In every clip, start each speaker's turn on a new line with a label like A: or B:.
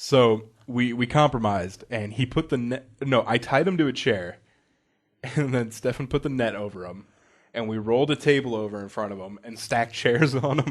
A: So we compromised, and he put the net. No, I tied him to a chair, and then Stefan put the net over him, and we rolled a table over in front of him and stacked chairs on him.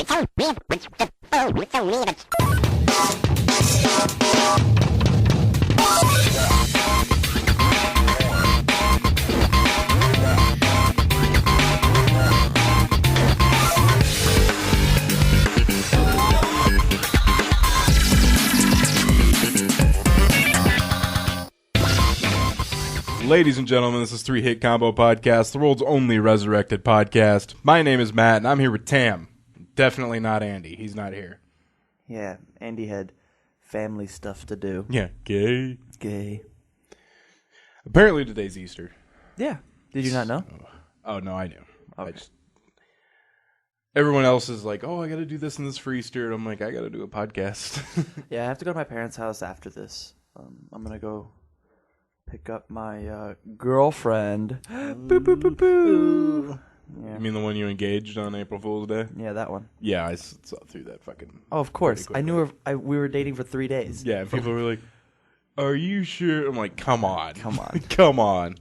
A: Ladies and gentlemen, this is Three Hit Combo Podcast, the world's only resurrected podcast. My name is Matt, and I'm here with Tam. Definitely not Andy. He's not here.
B: Yeah, Andy had family stuff to do.
A: Yeah, gay.
B: Gay.
A: Apparently today's Easter.
B: Yeah. Did you not know?
A: Oh, no, I knew.
B: Okay.
A: Everyone else is like, oh, I got to do this and this for Easter. And I'm like, I got to do a podcast.
B: Yeah, I have to go to my parents' house after this. I'm going to go pick up my girlfriend. Boo, boo, boo, boo. Yeah.
A: You mean the one you engaged on April Fool's Day?
B: Yeah, that one.
A: Yeah, I saw through that fucking...
B: Oh, of course. I knew her. We were dating for 3 days.
A: Yeah, and people were like, are you sure? I'm like, come on.
B: Come on.
A: Come on.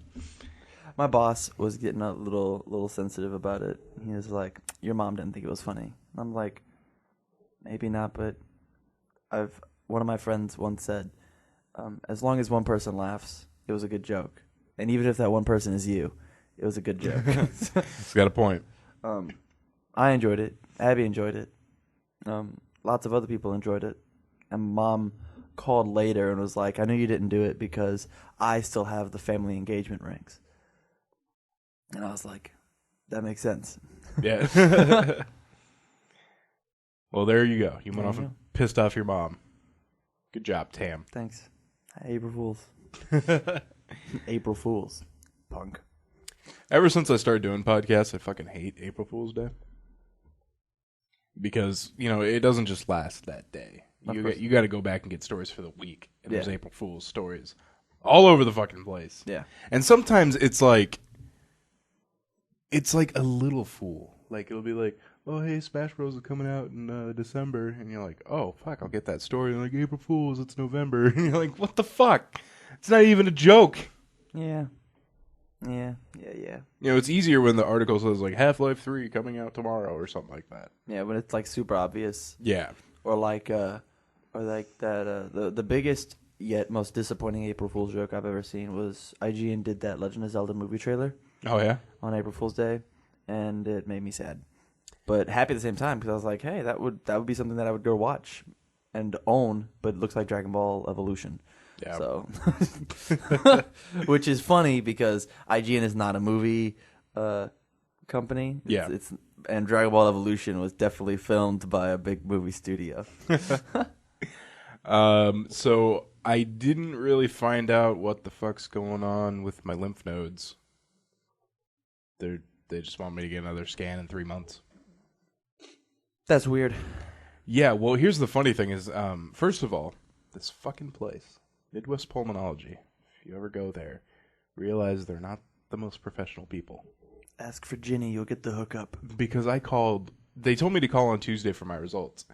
B: My boss was getting a little sensitive about it. He was like, your mom didn't think it was funny. I'm like, maybe not, but one of my friends once said, as long as one person laughs, it was a good joke. And even if that one person is you, it was a good joke.
A: It's got a point.
B: I enjoyed it. Abby enjoyed it. Lots of other people enjoyed it. And Mom called later and was like, I knew you didn't do it because I still have the family engagement rings. And I was like, that makes sense.
A: Yeah. Well, there you go. You went off and pissed off your mom. Good job, Tam.
B: Thanks. April Fools. April Fools. Punk.
A: Ever since I started doing podcasts, I fucking hate April Fool's Day. Because, it doesn't just last that day. You got to go back and get stories for the week. And there's April Fool's stories all over the fucking place.
B: Yeah.
A: And sometimes it's like a little fool. Like, it'll be like, oh, hey, Smash Bros. Is coming out in December. And you're like, oh, fuck, I'll get that story. And like, April Fool's, it's November. And you're like, what the fuck? It's not even a joke.
B: Yeah.
A: It's easier when the article says, like, Half-Life 3 coming out tomorrow or something like that.
B: Yeah, when it's, like, super obvious.
A: Yeah.
B: Or that, the biggest yet most disappointing April Fool's joke I've ever seen was IGN did that Legend of Zelda movie trailer.
A: Oh, yeah?
B: On April Fool's Day, and it made me sad. But happy at the same time, because I was like, hey, that would be something that I would go watch and own, but it looks like Dragon Ball Evolution.
A: Yeah.
B: So, which is funny because IGN is not a movie company.
A: Yeah.
B: And Dragon Ball Evolution was definitely filmed by a big movie studio.
A: So I didn't really find out what the fuck's going on with my lymph nodes. They just want me to get another scan in 3 months.
B: That's weird.
A: Yeah, well, here's the funny thing is, first of all, this fucking place, Midwest Pulmonology, if you ever go there, realize they're not the most professional people.
B: Ask for Ginny, you'll get the hookup.
A: Because they told me to call on Tuesday for my results.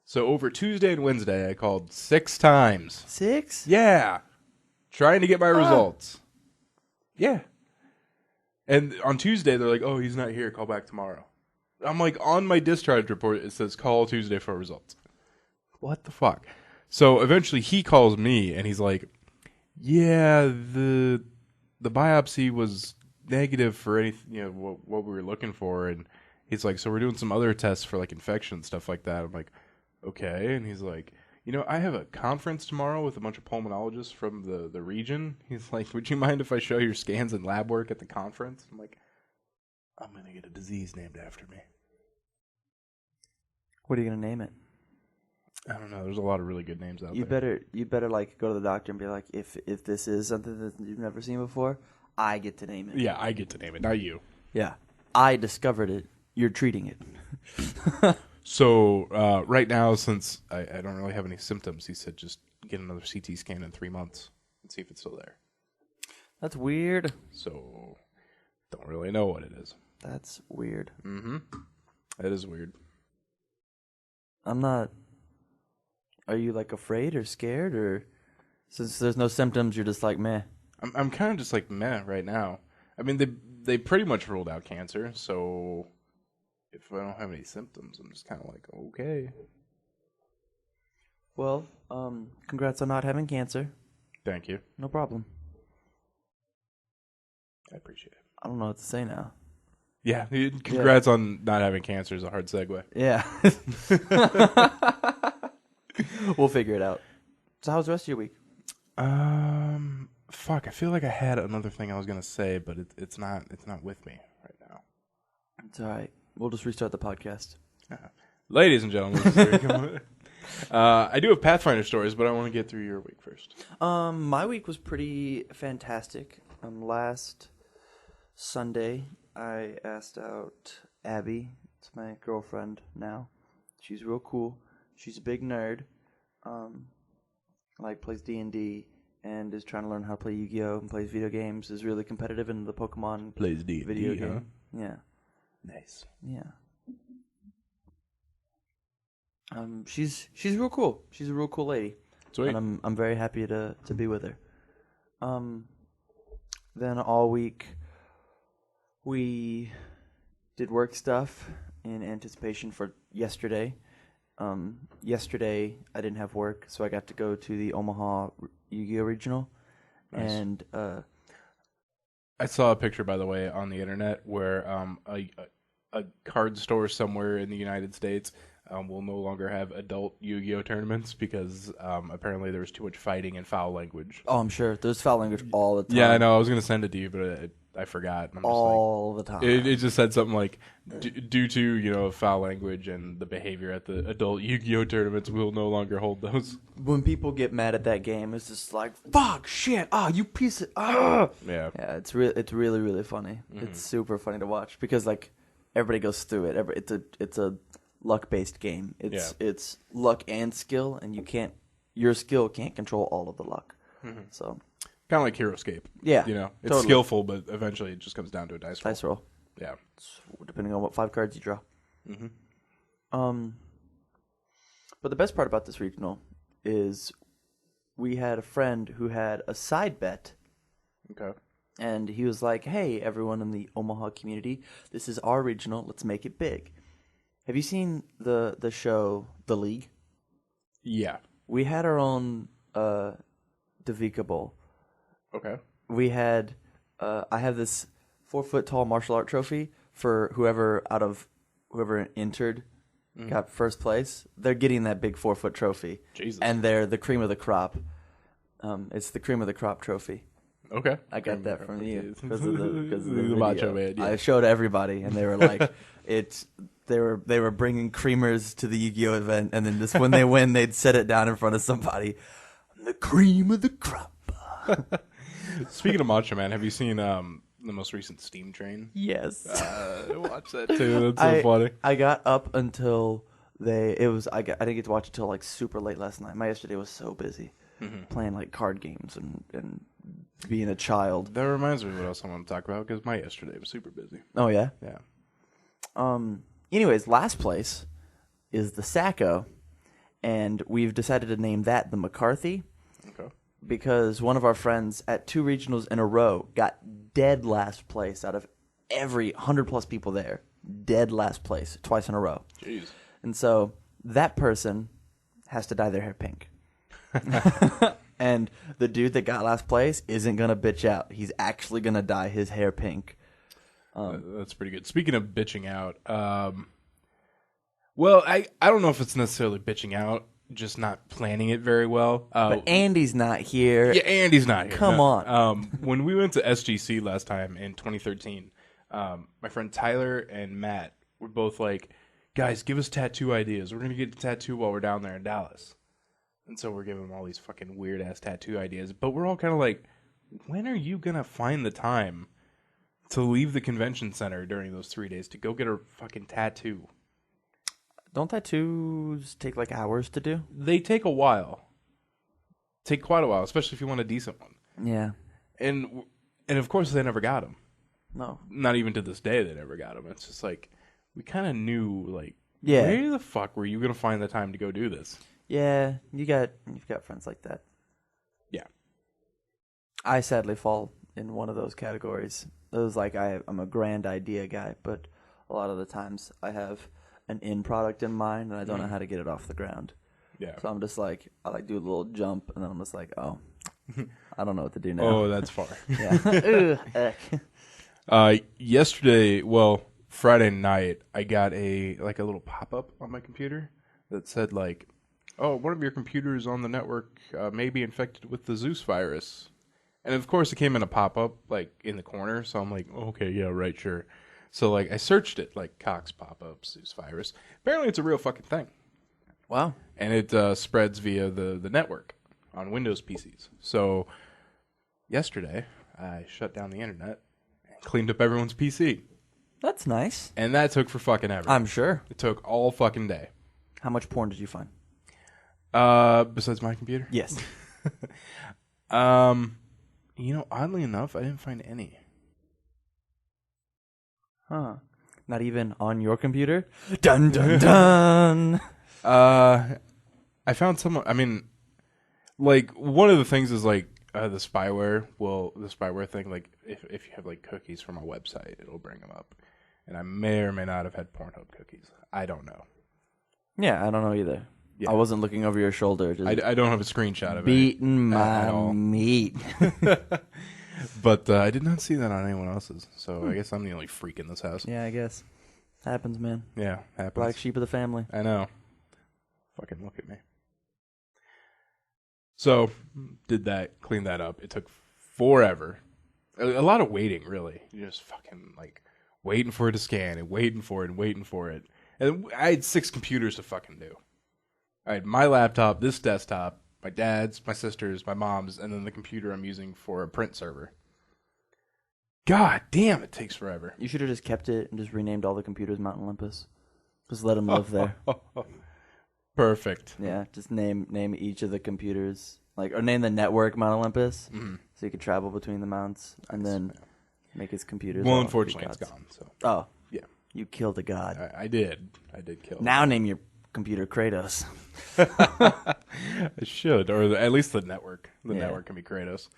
A: So over Tuesday and Wednesday, I called 6 times.
B: 6?
A: Yeah. Trying to get my results. Yeah. And on Tuesday, they're like, oh, he's not here. Call back tomorrow. I'm like, on my discharge report, it says call Tuesday for results. What the fuck? So eventually he calls me, and he's like, yeah, the biopsy was negative for anything, what we were looking for. And he's like, so we're doing some other tests for, like, infection, stuff like that. I'm like, okay. And he's like, I have a conference tomorrow with a bunch of pulmonologists from the region. He's like, would you mind if I show your scans and lab work at the conference? I'm like, I'm going to get a disease named after me.
B: What are you going to name it?
A: I don't know. There's a lot of really good names out there.
B: You better like go to the doctor and be like, if this is something that you've never seen before, I get to name it.
A: Yeah, I get to name it, not you.
B: Yeah. I discovered it. You're treating it.
A: So right now, since I don't really have any symptoms, he said just get another CT scan in 3 months and see if it's still there.
B: That's weird.
A: So don't really know what it is.
B: That's weird.
A: Mm-hmm. That is weird.
B: I'm not are you like afraid or scared, or since there's no symptoms, you're just like meh?
A: I'm kind of just like meh right now. I mean, they pretty much ruled out cancer, so if I don't have any symptoms, I'm just kind of like, okay.
B: Well, congrats on not having cancer.
A: Thank you.
B: No problem.
A: I appreciate it.
B: I don't know what to say now.
A: Yeah, congrats on not having cancer is a hard segue.
B: Yeah. We'll figure it out. So how's the rest of your week?
A: Fuck, I feel like I had another thing I was going to say, but it's not with me right now.
B: It's all right. We'll just restart the podcast.
A: Ladies and gentlemen, I do have Pathfinder stories, but I want to get through your week first.
B: My week was pretty fantastic. Last Sunday, I asked out Abby. It's my girlfriend now. She's real cool. She's a big nerd. Plays D&D and is trying to learn how to play Yu-Gi-Oh! And plays video games. Is really competitive in the Pokemon
A: Plays D&D,
B: video game.
A: huh?
B: Yeah.
A: Nice.
B: Yeah. She's real cool. She's a real cool lady.
A: Sweet.
B: And I'm very happy to be with her. Then all week we did work stuff in anticipation for yesterday. Yesterday I didn't have work, so I got to go to the Omaha Yu-Gi-Oh! Regional.
A: Nice.
B: And
A: I saw a picture, by the way, on the internet where a card store somewhere in the United States will no longer have adult Yu-Gi-Oh! Tournaments because apparently there was too much fighting and foul language.
B: oh, I'm sure there's foul language all the time.
A: Yeah, I know. I was going to send it to you, but I forgot. I'm
B: All the time.
A: It just said something like, due to, foul language and the behavior at the adult Yu-Gi-Oh! Tournaments, we'll no longer hold those.
B: When people get mad at that game, it's just like, fuck, shit, you piece of,
A: Yeah.
B: Yeah, it's really, really funny.
A: Mm-hmm.
B: It's super funny to watch because, everybody goes through it. It's a luck-based game. It's luck and skill, and your skill can't control all of the luck.
A: Mm-hmm.
B: So
A: Kind of like HeroScape.
B: yeah,
A: It's
B: totally.
A: skillful, but eventually it just comes down to a dice roll.
B: Dice roll.
A: Yeah.
B: Depending on what 5 cards you draw.
A: Mm-hmm.
B: But the best part about this regional is we had a friend who had a side bet.
A: Okay.
B: And he was like, hey, everyone in the Omaha community, this is our regional. Let's make it big. Have you seen the show The League?
A: Yeah.
B: We had our own Davika Bowl.
A: Okay.
B: We had, I have this 4-foot tall martial art trophy for whoever entered got first place. They're getting that big 4-foot trophy.
A: Jesus.
B: And they're the cream of the crop. It's the cream of the crop trophy.
A: Okay.
B: I got that from you because of the
A: Macho
B: video.
A: Man. Yeah.
B: I showed everybody, and they were like, They were bringing creamers to the Yu-Gi-Oh event, and then when they win, they'd set it down in front of somebody. The cream of the crop.
A: Speaking of Macho Man, have you seen the most recent Steam Train?
B: Yes.
A: Watch that too. That's so funny.
B: I got up until I didn't get to watch it till super late last night. My yesterday was so busy playing card games and being a child.
A: That reminds me of what else I want to talk about because my yesterday was super busy.
B: Oh yeah.
A: Yeah.
B: Anyways, last place is the Sacco, and we've decided to name that the McCarthy.
A: Okay.
B: Because one of our friends at 2 regionals in a row got dead last place out of every 100-plus people there. Dead last place twice in a row.
A: Jeez.
B: And so that person has to dye their hair pink. And the dude that got last place isn't going to bitch out. He's actually going to dye his hair pink.
A: That's pretty good. Speaking of bitching out, well, I don't know if it's necessarily bitching out, just not planning it very well.
B: But Andy's not here.
A: Yeah, Andy's not here.
B: Come on.
A: When we went to SGC last time in 2013, my friend Tyler and Matt were both like, guys, give us tattoo ideas. We're going to get a tattoo while we're down there in Dallas. And so we're giving them all these fucking weird-ass tattoo ideas. But we're all kind of like, when are you going to find the time to leave the convention center during those 3 days to go get a fucking tattoo?
B: Don't tattoos take hours to do?
A: They take a while. Take quite a while, especially if you want a decent one.
B: Yeah.
A: And of course, they never got them.
B: No.
A: Not even to this day, they never got them. It's just we kind of knew,
B: yeah.
A: where the fuck were you going to find the time to go do this?
B: Yeah, you've got friends like that.
A: Yeah.
B: I sadly fall in one of those categories. It was like I'm a grand idea guy, but a lot of the times I have an end product in mind and I don't know how to get it off the ground.
A: Yeah.
B: So I'm just like, I like do a little jump and then I'm just like, oh, I don't know what to do now.
A: Oh, that's far.
B: Yeah.
A: Yesterday, well, Friday night, I got a little pop-up on my computer that said like, oh, one of your computers on the network may be infected with the Zeus virus. And of course, it came in a pop-up like in the corner, so I'm like, okay, yeah, right, sure. So like, I searched it like Cox pop-up Zeus virus. Apparently, it's a real fucking thing.
B: Wow.
A: And it spreads via the network on Windows PCs. So yesterday, I shut down the internet and cleaned up everyone's PC.
B: That's nice.
A: And that took for fucking ever.
B: I'm sure.
A: It took all fucking day.
B: How much porn did you find?
A: Besides my computer?
B: Yes.
A: Oddly enough, I didn't find any.
B: Huh. Not even on your computer? Dun, dun, dun.
A: I found some, I mean, like, one of the things is, like, the spyware thing, like, if you have, like, cookies from a website, it'll bring them up. And I may or may not have had Pornhub cookies. I don't know.
B: Yeah, I don't know either.
A: Yeah.
B: I wasn't looking over your shoulder. Just
A: I don't have a screenshot of
B: beating
A: it.
B: my meat.
A: But I did not see that on anyone else's. So I guess I'm the only freak in this house.
B: Yeah, I guess. Happens, man.
A: Yeah, happens.
B: Black sheep of the family.
A: I know. Fucking look at me. So, did that, cleaned that up. It took forever. A lot of waiting, really. You just fucking, like, waiting for it to scan and waiting for it and waiting for it. And I had 6 computers to fucking do. I had my laptop, this desktop, my dad's, my sister's, my mom's, and then the computer I'm using for a print server. God damn, it takes forever.
B: You should have just kept it and just renamed all the computers Mount Olympus. Just let them live there.
A: Perfect.
B: Yeah, just name each of the computers, or name the network Mount Olympus, so you could travel between the mounts, and then make his computers.
A: Well,
B: all
A: unfortunately,
B: Greek
A: it's
B: gods.
A: gone. So
B: Oh,
A: yeah,
B: you killed a god.
A: I did kill.
B: Now name your computer Kratos.
A: I should, or at least the network. The
B: Yeah.
A: network can be Kratos.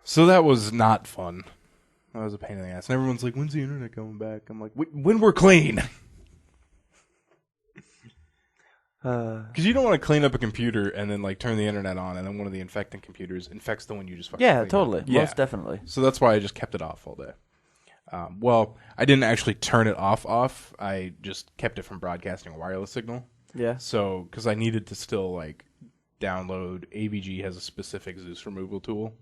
A: So that was not fun. That was a pain in the ass. And everyone's like, "When's the internet coming back?" I'm like, "When we're clean." Because you don't want to clean up a computer and then like turn the internet on, and then one of the infecting computers infects the one you just fucking
B: Yeah,
A: cleaned
B: totally.
A: up.
B: Most definitely.
A: So that's why I just kept it off all day. Well, I didn't actually turn it off. I just kept it from broadcasting a wireless signal.
B: Yeah.
A: So, because I needed to still like download, AVG has a specific Zeus removal tool.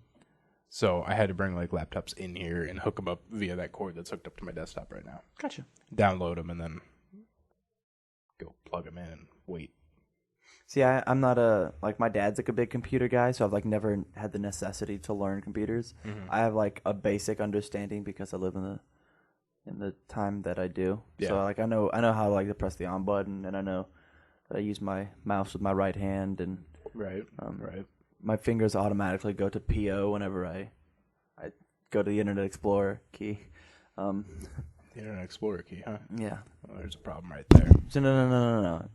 A: So I had to bring like laptops in here and hook them up via that cord that's hooked up to my desktop right now.
B: Gotcha.
A: Download them and then go plug them in and wait.
B: See, I'm not my dad's like a big computer guy, so I've like never had the necessity to learn computers.
A: Mm-hmm.
B: I have like a basic understanding because I live in the time that I do.
A: Yeah.
B: So like I know how like to press the on button, and I know that I use my mouse with my right hand, and
A: Right.
B: my fingers automatically go to PO whenever I go to the Internet Explorer key.
A: The Internet Explorer key, huh?
B: Yeah.
A: Well, there's a problem right there.
B: So no.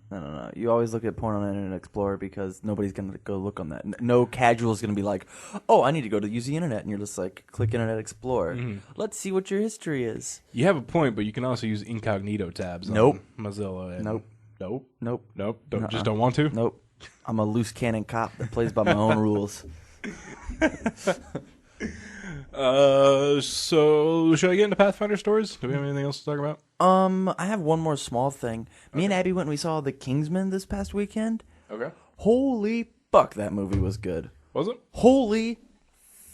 B: You always look at porn on Internet Explorer because nobody's gonna go look on that. No casual's gonna be like, "Oh, I need to go to use the internet," and you're just like, "Click Internet Explorer. Let's see what your history is."
A: You have a point, but you can also use incognito tabs.
B: Nope.
A: On Mozilla. And
B: Nope.
A: Don't want to.
B: Nope. I'm a loose cannon cop that plays by my own rules.
A: So should I get into Pathfinder stories? Do we have anything else to talk about?
B: I have one more small thing. Me and Abby went and we saw The Kingsman this past weekend.
A: Okay.
B: Holy fuck, that movie was good.
A: Was it?
B: Holy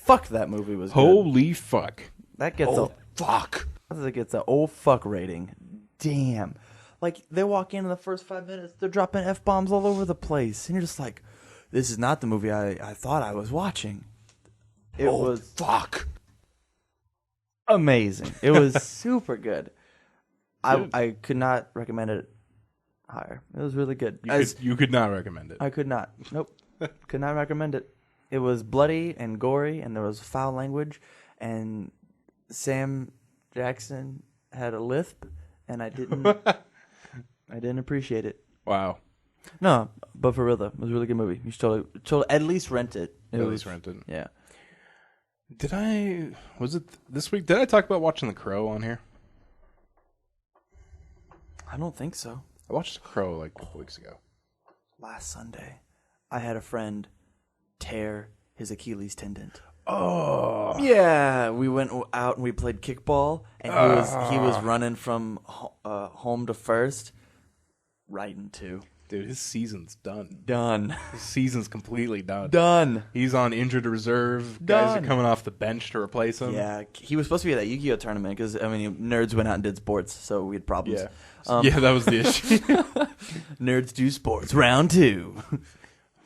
B: fuck, that movie was good.
A: Holy fuck.
B: That gets
A: fuck.
B: That gets a oh fuck rating. Damn. Like, they walk in the first 5 minutes, they're dropping F-bombs all over the place. And you're just like, this is not the movie I thought I was watching. It was
A: fuck.
B: Amazing. It was super good. I could not recommend it higher. It was really good.
A: You could not recommend it.
B: I could not. Nope. Could not recommend it. It was bloody and gory, and there was foul language, and Sam Jackson had a lisp, and I didn't appreciate it.
A: Wow.
B: No, but for real though, it was a really good movie. You should totally at least rent it.
A: At least rent it.
B: Yeah.
A: Was it this week? Did I talk about watching The Crow on here?
B: I don't think so.
A: I watched The Crow like a couple weeks ago.
B: Last Sunday, I had a friend tear his Achilles tendon.
A: Oh.
B: Yeah, we went out and we played kickball, and he was running from home to first, right into.
A: Dude, his season's done.
B: Done.
A: His season's completely done.
B: Done.
A: He's on injured reserve.
B: Done.
A: Guys are coming off the bench to replace him.
B: Yeah, he was supposed to be at that Yu-Gi-Oh tournament because nerds went out and did sports, so we had problems.
A: Yeah, yeah, that was the issue.
B: Nerds do sports. Round 2.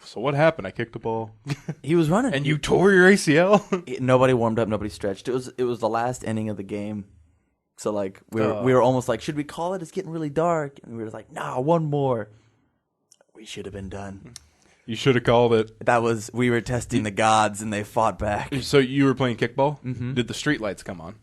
A: So what happened? I kicked the ball.
B: He was running,
A: and you tore your ACL.
B: Nobody warmed up. Nobody stretched. It was the last inning of the game. So like we were almost like, should we call it? It's getting really dark, and we were like, nah, one more. We should have been done.
A: You should have called it.
B: We were testing the gods, and they fought back.
A: So you were playing kickball?
B: Mm-hmm.
A: Did the street lights come on?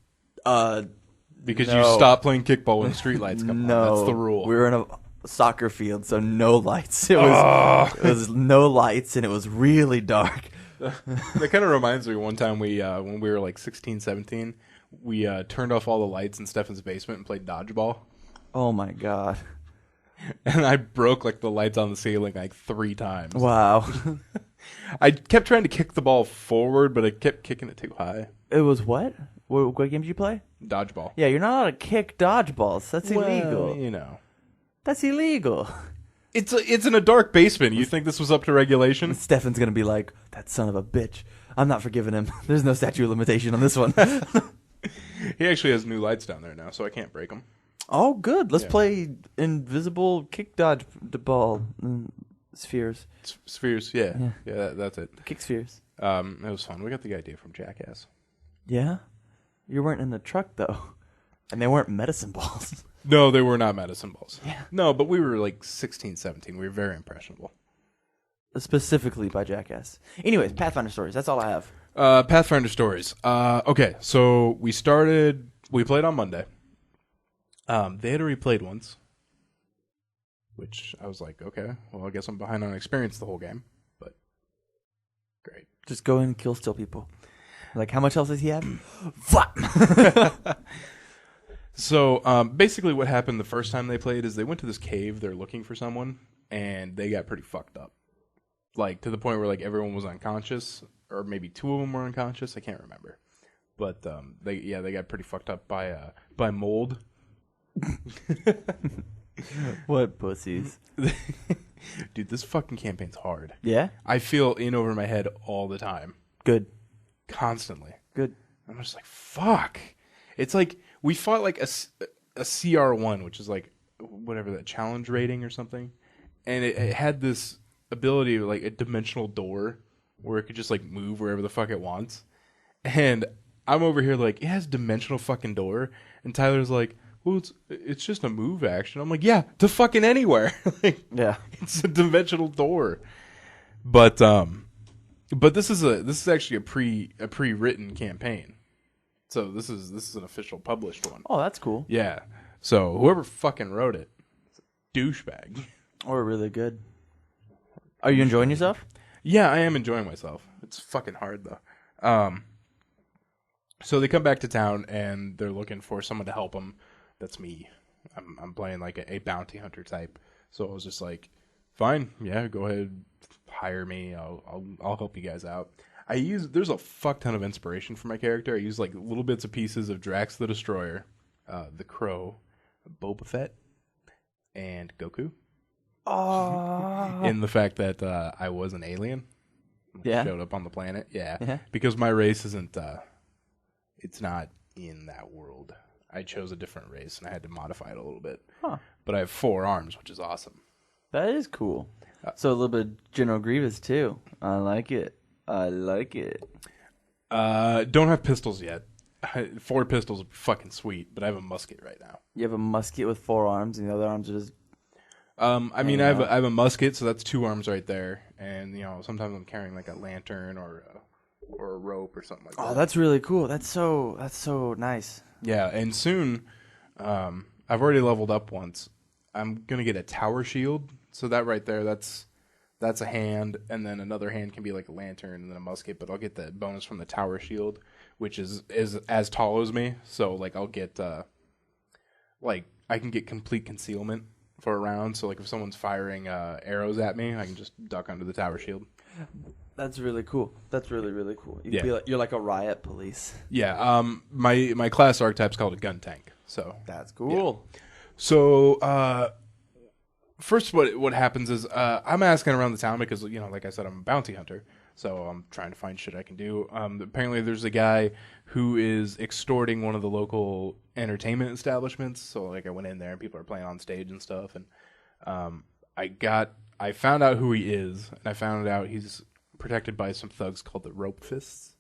A: Because
B: no.
A: you stopped playing kickball when the street lights come on. That's the rule.
B: We were in a soccer field, so no lights. It was no lights, and it was really dark.
A: That kind of reminds me one time when we were like 16, 17, we turned off all the lights in Stefan's basement and played dodgeball.
B: Oh my god.
A: And I broke like the lights on the ceiling like 3 times.
B: Wow.
A: I kept trying to kick the ball forward, but I kept kicking it too high.
B: It was what? What game did you play?
A: Dodgeball.
B: Yeah, you're not allowed to kick dodgeballs. That's illegal.
A: You know.
B: That's illegal.
A: It's in a dark basement. You think this was up to regulation?
B: Stefan's going to be like, that son of a bitch. I'm not forgiving him. There's no statute of limitation on this one.
A: He actually has new lights down there now, so I can't break them.
B: Oh, good. Let's play invisible kick dodge ball spheres.
A: Spheres, yeah. That's it.
B: Kick spheres.
A: It was fun. We got the idea from Jackass.
B: Yeah? You weren't in the truck, though. And they weren't medicine balls.
A: No, they were not medicine balls.
B: Yeah.
A: No, but we were like 16, 17. We were very impressionable.
B: Specifically by Jackass. Anyways, Pathfinder stories. That's all I have.
A: Pathfinder stories. Okay, so we played on Monday. They had already played once, which I was like, okay, well, I guess I'm behind on experience the whole game, but great.
B: Just go in and kill still people. Like, how much else does he have? Fuck!
A: So, basically what happened the first time they played is they went to this cave, they're looking for someone, and they got pretty fucked up. Like, to the point where, like, everyone was unconscious, or maybe 2 of them were unconscious, I can't remember. But, they got pretty fucked up by mold.
B: What pussies.
A: Dude, this fucking campaign's hard.
B: Yeah?
A: I feel in over my head all the time.
B: Good.
A: Constantly.
B: Good.
A: I'm just like, fuck. It's like, we fought like a CR1, which is like, whatever that challenge rating or something. And it had this ability, like a dimensional door, where it could just like move wherever the fuck it wants. And I'm over here like, it has dimensional fucking door. And Tyler's like, well, it's just a move action. I'm like, yeah, to fucking anywhere. Like, yeah, it's a dimensional door. But this is actually a pre-written campaign. So this is an official published one.
B: Oh, that's cool.
A: Yeah. So whoever fucking wrote it, it's a douchebag.
B: Or really good. Are you enjoying yourself?
A: Yeah, I am enjoying myself. It's fucking hard though. So they come back to town and they're looking for someone to help them. That's me. I'm playing like a bounty hunter type. So I was just like, fine, yeah, go ahead, hire me. I'll help you guys out. There's a fuck ton of inspiration for my character. I use like little bits of pieces of Drax the Destroyer, the Crow, Boba Fett, and Goku.
B: Oh.
A: In the fact that I was an alien.
B: Yeah.
A: Showed up on the planet. Yeah. Because my race isn't it's not in that world. I chose a different race, and I had to modify it a little bit.
B: Huh.
A: But I have 4 arms, which is awesome.
B: That is cool. So a little bit of General Grievous, too. I like it.
A: Don't have pistols yet. 4 pistols would be fucking sweet, but I have a musket right now.
B: You have a musket with 4 arms, and the other arms are just...
A: I mean, I have a musket, so that's 2 arms right there. And, you know, sometimes I'm carrying, like, a lantern or a rope or something like that.
B: Oh, that's really cool. That's so nice.
A: Yeah, and soon, I've already leveled up once. I'm going to get a tower shield So that right there, that's a hand, and then another hand can be like a lantern and then a musket. But I'll get the bonus from the tower shield, which is as tall as me. So like I'll get like I can get complete concealment for a round. So like if someone's firing arrows at me, I can just duck under the tower shield.
B: That's really cool. That's really, really cool. You're like a riot police.
A: Yeah. My class archetype's called a gun tank. So
B: that's cool.
A: Yeah. So first, what happens is I'm asking around the town because like I said, I'm a bounty hunter. So I'm trying to find shit I can do. Apparently, there's a guy who is extorting one of the local entertainment establishments. So like I went in there and people are playing on stage and stuff, and I found out who he is, and I found out he's protected by some thugs called the Rope Fists.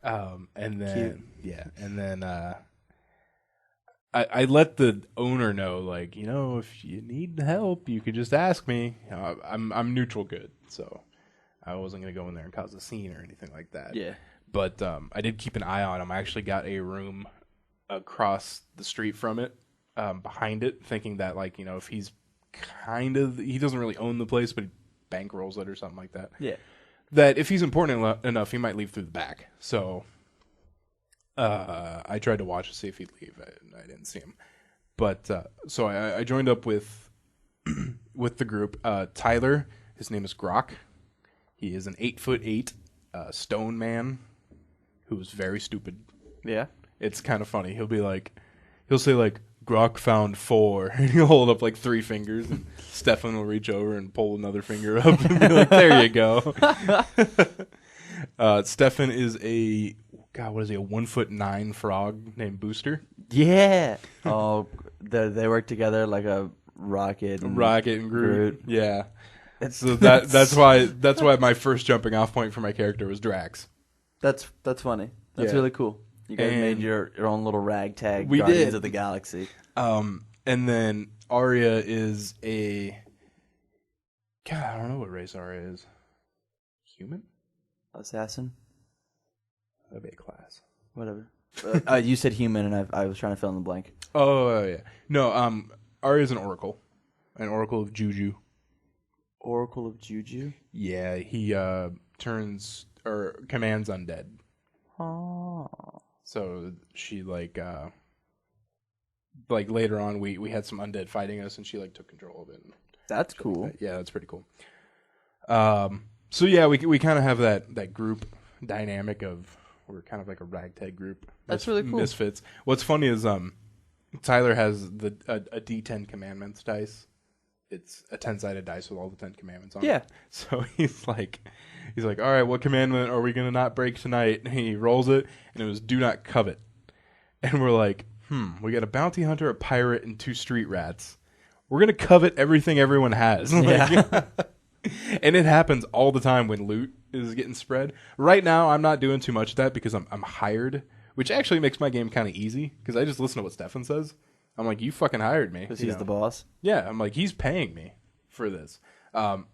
A: And then I let the owner know, like, if you need help, you could just ask me. I'm neutral good, so I wasn't gonna go in there and cause a scene or anything like that.
B: Yeah.
A: But I did keep an eye on him. I actually got a room across the street from it, behind it, thinking that if he's he doesn't really own the place, but he bankrolls it or something like that.
B: Yeah.
A: That if he's important enough, he might leave through the back. So I tried to watch to see if he'd leave. I didn't see him. But so I joined up with the group. Tyler, his name is Grok. He is an 8'8" stone man who's very stupid.
B: Yeah.
A: It's kind of funny. He'll say like, Grok found 4, and he'll hold up like 3 fingers, and Stefan will reach over and pull another finger up and be like, there you go. Stefan is a 1'9" frog named Booster.
B: Yeah. Oh, they work together like a Rocket and
A: Groot. Yeah. So that's why my first jumping off point for my character was Drax.
B: That's funny. That's really cool. You guys made your own little ragtag Guardians of the Galaxy.
A: And then Arya is I don't know what race Arya is. Human?
B: Assassin?
A: That'd be a class.
B: Whatever. You said human, and I was trying to fill in the blank.
A: Oh, yeah. No, Arya's an oracle. An oracle of Juju.
B: Oracle of Juju?
A: Yeah, he commands undead.
B: Oh.
A: So she later on we had some undead fighting us, and she took control of it.
B: That's cool.
A: Like that. Yeah, that's pretty cool. So yeah, we kind of have that group dynamic of we're kind of like a ragtag group.
B: That's really cool.
A: Misfits. What's funny is Tyler has a D10 commandments dice. It's a 10-sided dice with all the 10 commandments on it.
B: Yeah.
A: So he's like, all right, what commandment are we going to not break tonight? And he rolls it, and it was do not covet. And we're like, we got a bounty hunter, a pirate, and 2 street rats. We're going to covet everything everyone has.
B: Yeah.
A: And it happens all the time when loot is getting spread. Right now, I'm not doing too much of that because I'm hired, which actually makes my game kind of easy because I just listen to what Stefan says. I'm like, you fucking hired me.
B: Because he's the boss?
A: Yeah, I'm like, he's paying me for this.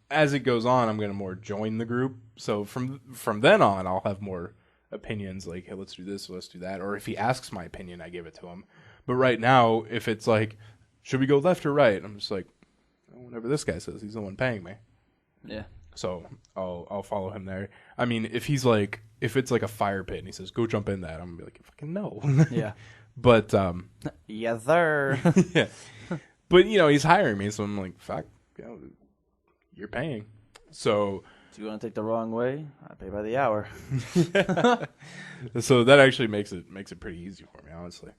A: As it goes on, I'm going to more join the group. So from then on, I'll have more opinions like, hey, let's do this, let's do that. Or if he asks my opinion, I give it to him. But right now, if it's like, should we go left or right? I'm just like, whatever this guy says, he's the one paying me.
B: Yeah.
A: So I'll follow him there. I mean, if it's like a fire pit and he says, go jump in that, I'm going to be like, fucking no.
B: Yeah.
A: But
B: yes, sir.
A: Yeah. But he's hiring me, so I'm like, fuck, you're paying. So
B: do you want to take the wrong way? I pay by the hour.
A: So that actually makes it pretty easy for me, honestly.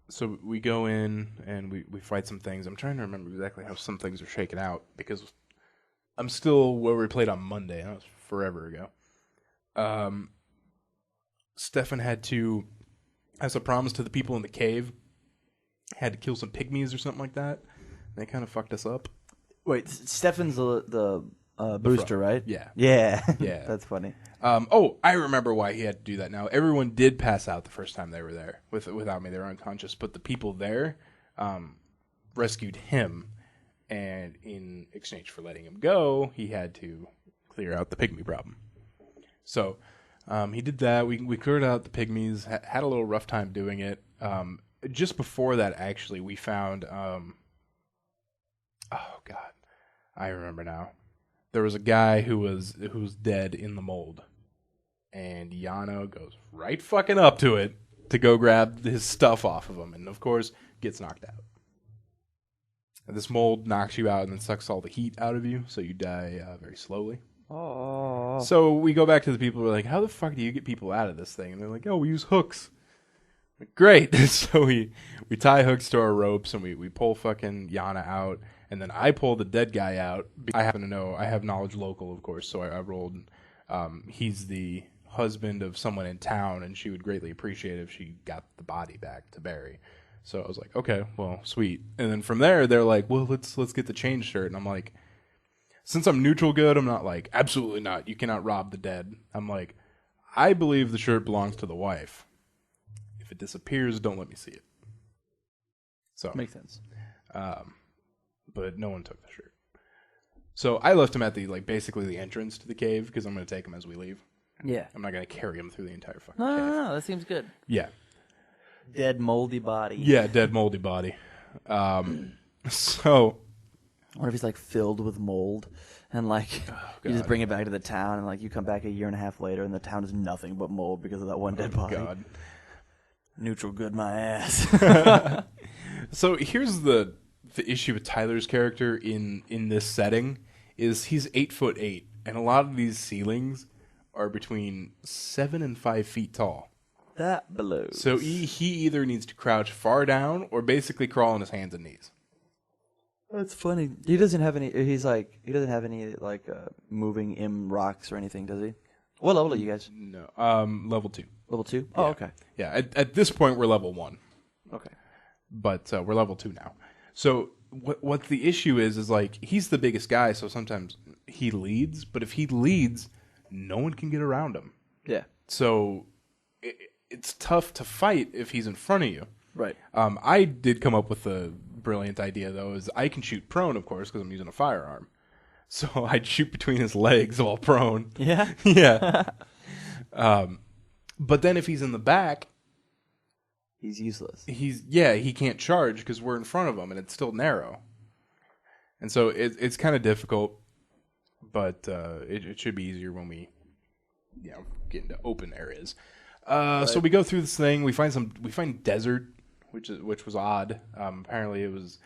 A: So we go in and we fight some things. I'm trying to remember exactly how some things are shaken out because I'm still where we played on Monday. That was forever ago. Stefan had to, as a promise to the people in the cave, had to kill some pygmies or something like that. They kind of fucked us up.
B: Wait, Stefan's the booster, right?
A: Yeah.
B: Yeah.
A: Yeah.
B: That's funny.
A: I remember why he had to do that now. Everyone did pass out the first time they were there without me. They were unconscious. But the people there rescued him. And in exchange for letting him go, he had to clear out the pygmy problem. So he did that. We cleared out the pygmies, had a little rough time doing it. Just before that, actually, we found Oh God, I remember now. There was a guy who was dead in the mold, and Yano goes right fucking up to it to go grab his stuff off of him, and of course gets knocked out. And this mold knocks you out and then sucks all the heat out of you, so you die very slowly.
B: Oh.
A: So we go back to the people who are like, how the fuck do you get people out of this thing? And they're like, oh, we use hooks. Like, great. So we tie hooks to our ropes and we pull fucking Yana out. And then I pull the dead guy out. I happen to know, I have knowledge local, of course, so I rolled. He's the husband of someone in town, and she would greatly appreciate if she got the body back to bury. So I was like, okay, well, sweet. And then from there, they're like, well, let's get the change shirt. And I'm like, since I'm neutral good, I'm not like, absolutely not. You cannot rob the dead. I'm like, I believe the shirt belongs to the wife. If it disappears, don't let me see it. So
B: Makes sense.
A: But no one took the shirt. So I left him at the basically the entrance to the cave because I'm going to take him as we leave.
B: Yeah.
A: I'm not going to carry him through the entire fucking
B: No,
A: cave.
B: no, that seems good.
A: Yeah.
B: Dead, moldy body.
A: Yeah, dead moldy body. So
B: What if he's filled with mold and you just bring it back to the town and you come back a year and a half later and the town is nothing but mold because of that one dead body.
A: God.
B: Neutral good my ass.
A: So here's the issue with Tyler's character in this setting is he's 8'8", and a lot of these ceilings are between 7 and 5 feet tall.
B: That blows.
A: So he either needs to crouch far down or basically crawl on his hands and knees.
B: That's funny. He doesn't have any. He doesn't have any moving rocks or anything, does he? What level are you guys?
A: No, level 2.
B: Level 2. Oh, okay.
A: Yeah, at this point we're level 1.
B: Okay.
A: But we're level 2 now. So what the issue is he's the biggest guy, so sometimes he leads. But if he leads, no one can get around him.
B: Yeah.
A: So it's tough to fight if he's in front of you.
B: Right.
A: I did come up with a brilliant idea, though, is I can shoot prone, of course, because I'm using a firearm. So I'd shoot between his legs while prone.
B: Yeah?
A: Yeah. But then if he's in the back,
B: he's useless.
A: He can't charge because we're in front of him, and it's still narrow. And so it's kind of difficult, but it should be easier when we get into open areas. Right. So we go through this thing. We find desert, which was odd. Apparently it was.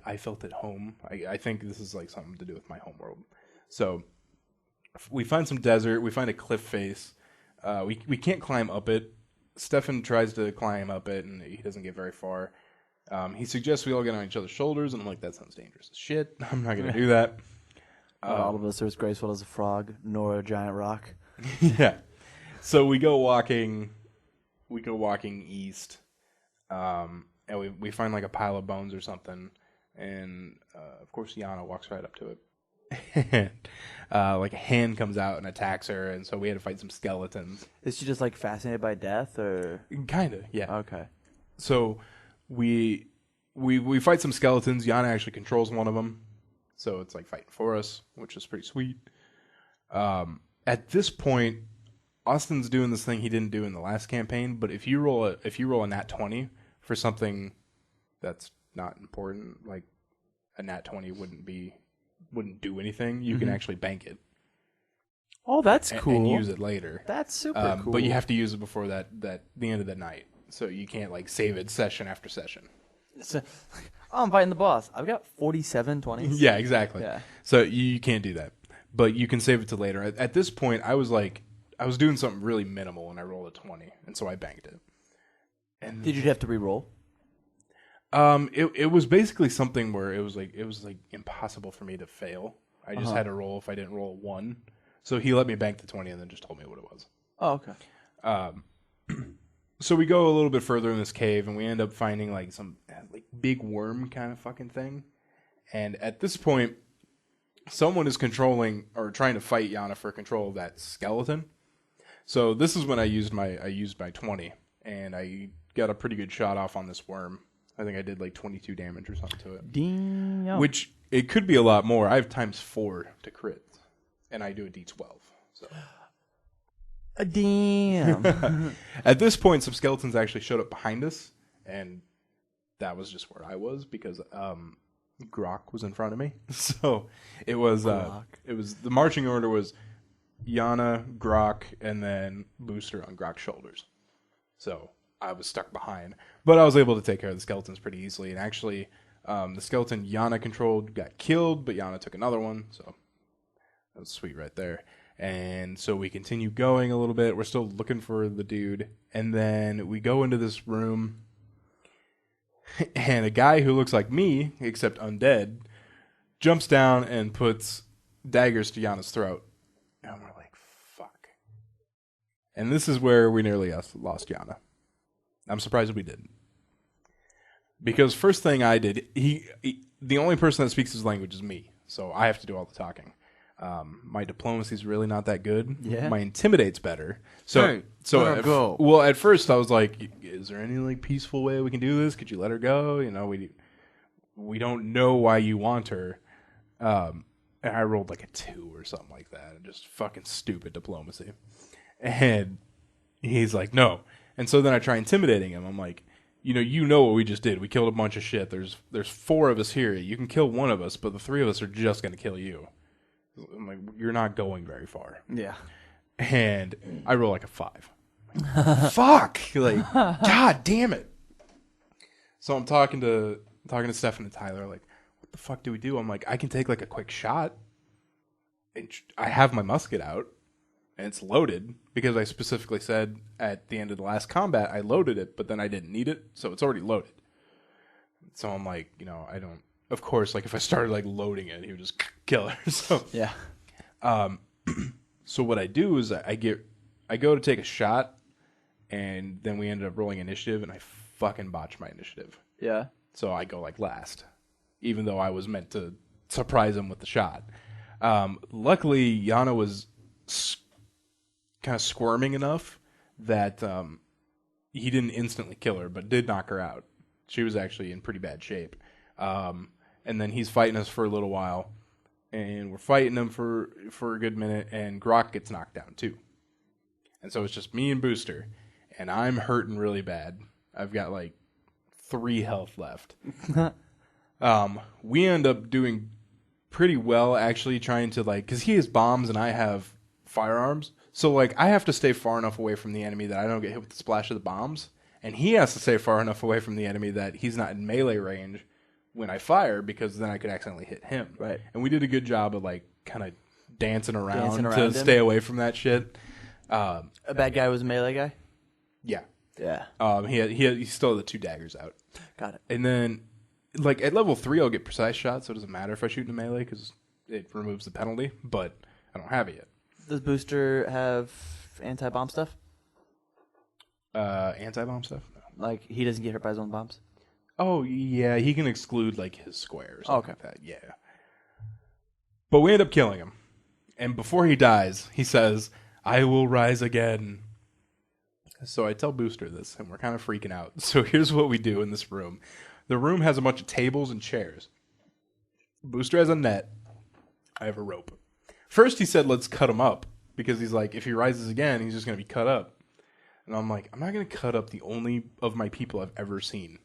A: I felt at home. I think this is something to do with my homeworld. So we find some desert. We find a cliff face. We can't climb up it. Stefan tries to climb up it, and he doesn't get very far. He suggests we all get on each other's shoulders, and I'm like, that sounds dangerous as shit. I'm not going to do that.
B: Not all of us are as graceful as a frog, nor a giant rock.
A: Yeah. So we go walking east, and we find a pile of bones or something, and of course Yana walks right up to it, and a hand comes out and attacks her, and so we had to fight some skeletons.
B: Is she just fascinated by death, or
A: kinda? Yeah.
B: Okay.
A: So we fight some skeletons. Yana actually controls one of them, so it's fighting for us, which is pretty sweet. At this point, Austin's doing this thing he didn't do in the last campaign, but if you roll a nat 20 for something that's not important, a nat 20 wouldn't do anything, you can actually bank it.
B: Oh, that's cool.
A: And use it later.
B: That's super cool.
A: But you have to use it before the end of the night. So you can't save it session after session.
B: So, I'm fighting the boss. I've got 47 20s.
A: Yeah, exactly.
B: Yeah.
A: So you can't do that. But you can save it to later. At this point, I was doing something really minimal and I rolled a 20, and so I banked it. And
B: did you have to re-roll?
A: It was basically something where it was impossible for me to fail. I just had to roll if I didn't roll a 1. So he let me bank the 20 and then just told me what it was.
B: Oh, okay.
A: So we go a little bit further in this cave and we end up finding some big worm kind of fucking thing. And at this point, someone is controlling or trying to fight Yana for control of that skeleton. So this is when I used my 20 and I got a pretty good shot off on this worm. I think I did 22 damage or something to it.
B: Damn.
A: Which it could be a lot more. I have ×4 to crit, and I do a d12. So.
B: Damn.
A: At this point, some skeletons actually showed up behind us, and that was just where I was because Grok was in front of me. So it was
B: Grok.
A: the marching order was Yana, Grok, and then Booster on Grok's shoulders. So I was stuck behind. But I was able to take care of the skeletons pretty easily. And actually, the skeleton Yana controlled got killed, but Yana took another one. So that was sweet right there. And so we continue going a little bit. We're still looking for the dude. And then we go into this room. And a guy who looks like me, except undead, jumps down and puts daggers to Yana's throat. And we're like, fuck. And this is where we nearly lost Yana. I'm surprised we didn't. Because first thing I did, the only person that speaks his language is me. So I have to do all the talking. My diplomacy is really not that good.
B: Yeah.
A: My intimidate's better. So,
C: Hey, let her go.
A: Well, at first I was like, "Is there any like peaceful way we can do this? Could you let her go? You know, we don't know why you want her." And I rolled like a 2 or something like that, and just fucking stupid diplomacy. And he's like, "No." And so then I try intimidating him. I'm like, you know what we just did. We killed a bunch of shit. There's 4 of us here. You can kill one of us, but the 3 of us are just going to kill you. I'm like, you're not going very far.
B: Yeah.
A: And I roll like a 5. Fuck! Like, god damn it. So I'm talking to Stefan and Tyler, like, what the fuck do we do? I'm like, I can take like a quick shot. And I have my musket out. And it's loaded. Because I specifically said at the end of the last combat, I loaded it, but then I didn't need it. So it's already loaded. So I'm like, I don't... Of course, like if I started like loading it, he would just kill her. So
B: Yeah.
A: So what I do is I go to take a shot, and then we ended up rolling initiative, and I fucking botched my initiative.
B: Yeah.
A: So I go like last, even though I was meant to surprise him with the shot. Luckily, Yana was kind of squirming enough that he didn't instantly kill her, but did knock her out. She was actually in pretty bad shape. And then he's fighting us for a little while, and we're fighting him for a good minute, and Grok gets knocked down too. And so it's just me and Booster, and I'm hurting really bad. I've got like 3 health left. We end up doing pretty well, actually, trying to like, because he has bombs and I have firearms, so like I have to stay far enough away from the enemy that I don't get hit with the splash of the bombs, and he has to stay far enough away from the enemy that he's not in melee range when I fire, because then I could accidentally hit him.
B: Right.
A: And we did a good job of like kind of dancing around to
B: him.
A: stay away from that shit.
B: A bad guy was a melee guy?
A: Yeah.
B: Yeah.
A: He still had the 2 daggers out.
B: Got it.
A: And then like at level 3 I'll get precise shots, so it doesn't matter if I shoot in melee because it removes the penalty, but I don't have it yet.
B: Does Booster have anti-bomb stuff?
A: Anti-bomb stuff? No.
B: Like, he doesn't get hurt by his own bombs?
A: Oh, yeah, he can exclude, like, his squares.
B: Okay.
A: Like that, yeah. But we end up killing him. And before he dies, he says, "I will rise again." So I tell Booster this, and we're kind of freaking out. So here's what we do in this room. The room has a bunch of tables and chairs. Booster has a net. I have a rope. First he said, let's cut him up. Because he's like, if he rises again, he's just going to be cut up. And I'm like, I'm not going to cut up the only of my people I've ever seen.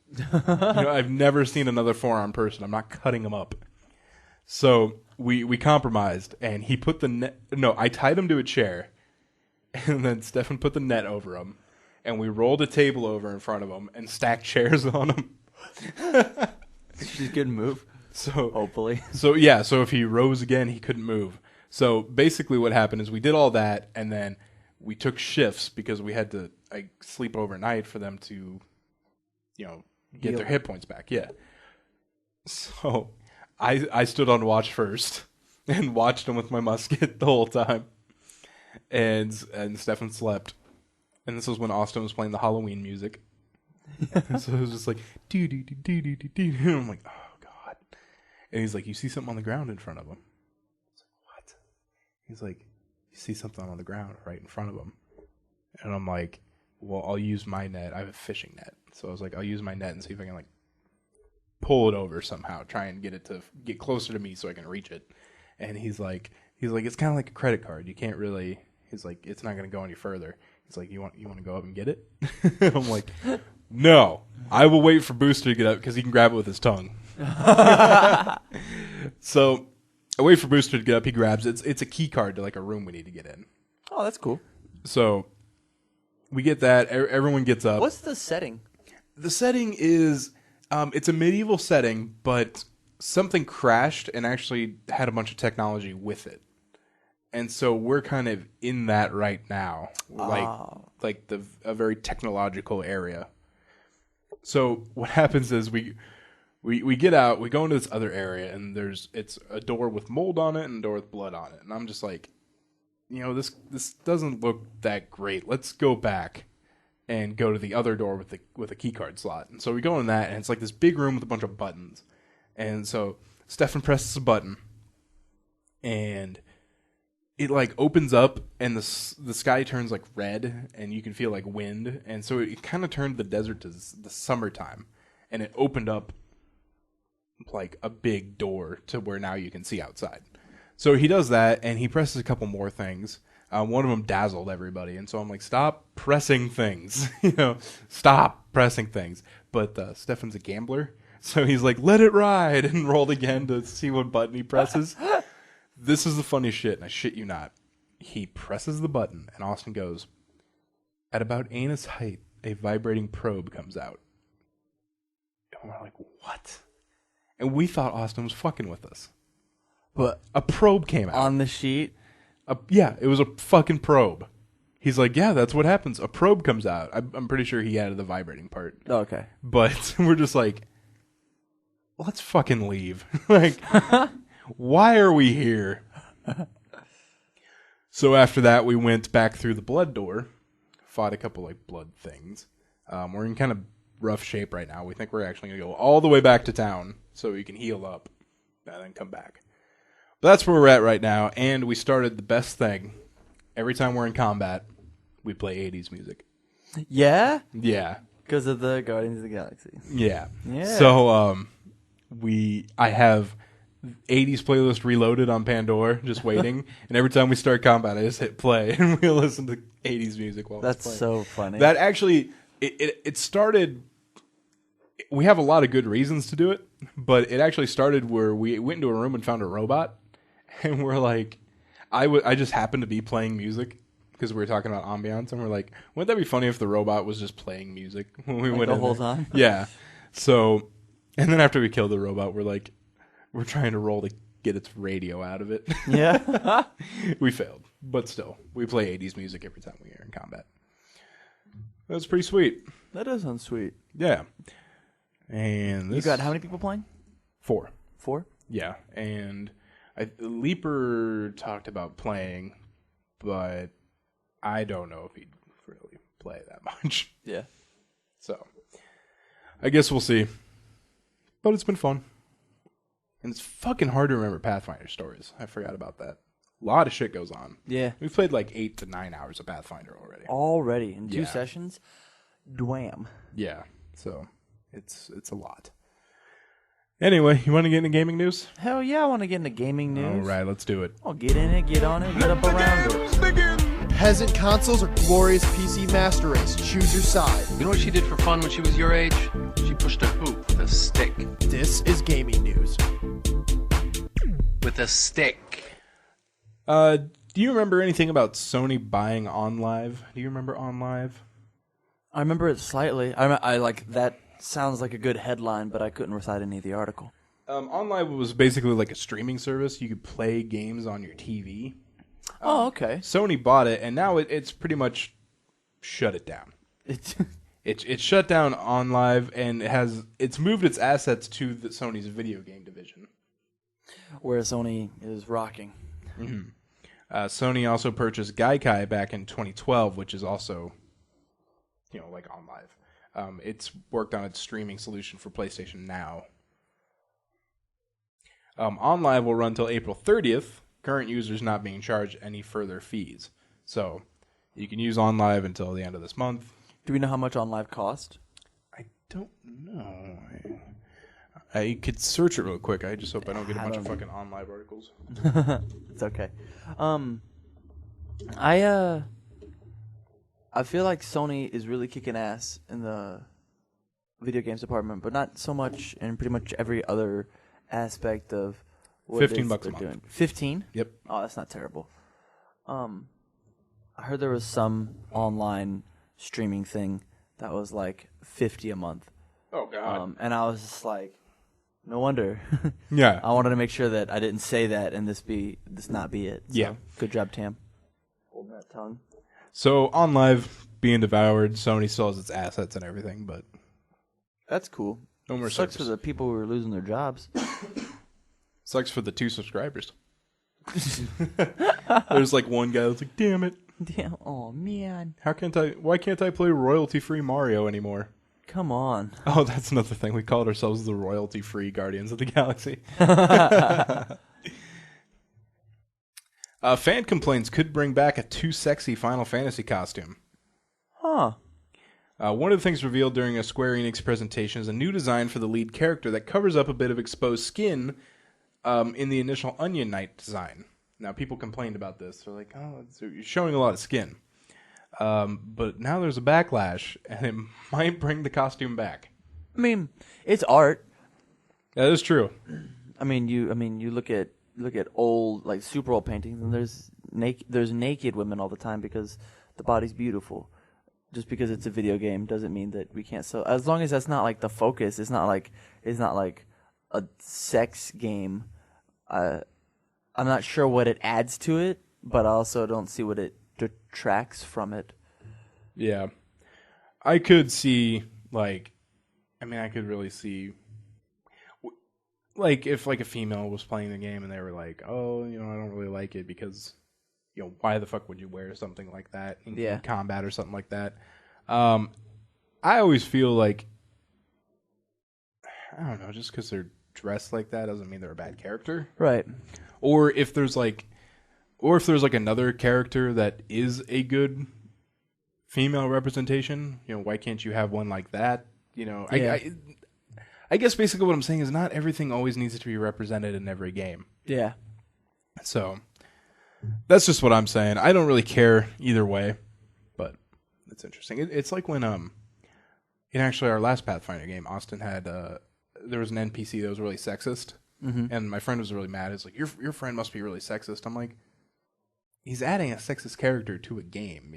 A: I've never seen another 4-armed person. I'm not cutting him up. So we compromised, and he put the net... No, I tied him to a chair, and then Stefan put the net over him, and we rolled a table over in front of him and stacked chairs on him.
B: She's a good move.
A: So
B: hopefully.
A: So if he rose again, he couldn't move. So basically what happened is we did all that, and then we took shifts because we had to sleep overnight for them to, get their hit points back. Yeah. So I stood on watch first and watched them with my musket the whole time. And Stefan slept. And this was when Austin was playing the Halloween music. So it was just like, do do do do do do do. And I'm like, oh God. And he's like, you see something on the ground in front of him. I was like, what? He's like, you see something on the ground right in front of him. And I'm like, well, I'll use my net. I have a fishing net. So I was like, I'll use my net and see if I can pull it over somehow, try and get it to get closer to me so I can reach it. And he's like, it's kind of like a credit card. You can't really, He's like, it's not going to go any further. He's like, you want to go up and get it? I'm like, no, I will wait for Booster to get up because he can grab it with his tongue. So I wait for Booster to get up. He grabs it. It's a key card to like a room we need to get in.
B: Oh, that's cool.
A: So we get that. Everyone gets up.
B: What's the setting?
A: The setting is, it's a medieval setting, but something crashed and actually had a bunch of technology with it. And so we're kind of in that right now, like a very technological area. So what happens is we get out, we go into this other area, and it's a door with mold on it and a door with blood on it. And I'm just like, this doesn't look that great. Let's go back and go to the other door with a key card slot. And so we go in that, and it's like this big room with a bunch of buttons. And so Stefan presses a button, and it like opens up, and the sky turns like red, and you can feel like wind. And so it kind of turned the desert to the summertime, and it opened up like a big door to where now you can see outside. So he does that, and he presses a couple more things. One of them dazzled everybody, and so I'm like, stop pressing things. Stop pressing things. But Stefan's a gambler, so he's like, let it ride, and rolled again to see what button he presses. This is the funniest shit, and I shit you not. He presses the button, and Austin goes, at about anus height, a vibrating probe comes out. And we're like, what? And we thought Austin was fucking with us. But a probe came out.
B: On the sheet?
A: Yeah, it was a fucking probe. He's like, yeah, that's what happens. A probe comes out. I'm pretty sure he added the vibrating part.
B: Oh, okay.
A: But we're just like, let's fucking leave. Like, why are we here? So after that, we went back through the blood door, fought a couple like blood things. We're in kind of rough shape right now. We think we're actually going to go all the way back to town so we can heal up and then come back. But that's where we're at right now, and we started the best thing. Every time we're in combat, we play 80s music.
B: Yeah?
A: Yeah.
B: Because of the Guardians of the Galaxy.
A: Yeah.
B: Yeah.
A: So I have 80s playlist reloaded on Pandora, just waiting, and every time we start combat, I just hit play, and we listen to 80s music while
B: That's
A: it's
B: so funny.
A: That actually, it started... We have a lot of good reasons to do it, but it actually started where we went into a room and found a robot, and we're like, I just happened to be playing music because we were talking about ambiance, and we're like, wouldn't that be funny if the robot was just playing music when we went
B: the
A: in
B: whole
A: there?
B: time?
A: Yeah. So, and then after we killed the robot, we're trying to roll to get its radio out of it.
B: Yeah.
A: We failed, but still, we play 80s music every time we are in combat. That's pretty sweet.
B: That does sound sweet.
A: Yeah. And this
B: You got how many people playing?
A: 4.
B: 4?
A: Yeah, and Leaper talked about playing, but I don't know if he'd really play that much.
B: Yeah.
A: So, I guess we'll see. But it's been fun. And it's fucking hard to remember Pathfinder stories. I forgot about that. A lot of shit goes on.
B: Yeah.
A: We've played like 8 to 9 hours of Pathfinder already.
B: Already in 2
A: Yeah.
B: sessions? Dwam.
A: Yeah, so it's a lot. Anyway, you want to get into gaming news?
B: Hell yeah, I want to get into gaming news.
A: All right, let's do it.
B: I'll get in it, get on it, get up around it.
C: Peasant consoles or glorious PC master race? Choose your side.
D: You know what she did for fun when she was your age? She pushed a hoop with a stick.
C: This is gaming news.
D: With a stick.
A: Do you remember anything about Sony buying Onlive? Do you remember Onlive?
B: I remember it slightly. I like that. Sounds like a good headline, but I couldn't recite any of the article.
A: Onlive was basically like a streaming service. You could play games on your TV.
B: Oh, okay.
A: Sony bought it, and now it's pretty much shut it down. It's shut down Onlive, and it's moved its assets to the Sony's video game division.
B: Where Sony is rocking.
A: Mm-hmm. Sony also purchased Gaikai back in 2012, which is also, like Onlive. It's worked on its streaming solution for PlayStation Now. Onlive will run till April 30th. Current users not being charged any further fees. So you can use Onlive until the end of this month.
B: Do we know how much Onlive cost?
A: I don't know. I could search it real quick. I just hope I don't get a bunch of fucking Onlive articles.
B: It's okay. I feel like Sony is really kicking ass in the video games department, but not so much in pretty much every other aspect of what it is
A: $15 a
B: they're
A: month.
B: doing. 15?
A: Yep.
B: Oh, that's not terrible. I heard there was some online streaming thing that was like $50 a month.
A: Oh God.
B: And I was just like, no wonder.
A: Yeah.
B: I wanted to make sure that I didn't say that and this not be it. So,
A: Yeah.
B: Good job, Tam. Holding that tongue.
A: So Onlive being devoured, Sony still has its assets and everything, but
B: That's cool.
A: no more
B: Sucks for
A: service.
B: the people who are losing their jobs.
A: Sucks for the 2 subscribers. There's like one guy that's like, damn it.
B: Damn. Oh, man.
A: Why can't I play royalty-free Mario anymore?
B: Come on.
A: Oh, that's another thing. We called ourselves the royalty-free Guardians of the Galaxy. Fan complaints could bring back a too sexy Final Fantasy costume.
B: Huh.
A: One of the things revealed during a Square Enix presentation is a new design for the lead character that covers up a bit of exposed skin in the initial Onion Knight design. Now, people complained about this. They're like, oh, you're showing a lot of skin. But now there's a backlash, and it might bring the costume back.
B: I mean, it's art.
A: That is true.
B: You look at old, like super old paintings, and there's naked women all the time because the body's beautiful. Just because it's a video game doesn't mean that we can't. So as long as that's not like the focus, it's not like a sex game. I'm not sure what it adds to it, but I also don't see what it detracts from it.
A: Yeah. I could see, I could really see, if, a female was playing the game and they were like, oh, I don't really like it because, why the fuck would you wear something like that in combat or something like that? I always feel like, I don't know, just because they're dressed like that doesn't mean they're a bad character.
B: Right.
A: Or if there's another character that is a good female representation, why can't you have one like that? I guess basically what I'm saying is not everything always needs to be represented in every game.
B: Yeah.
A: So that's just what I'm saying. I don't really care either way, but it's interesting. It's like when in actually our last Pathfinder game, Austin had there was an NPC that was really sexist. Mm-hmm. And my friend was really mad. He's like, your friend must be really sexist. I'm like, he's adding a sexist character to a game,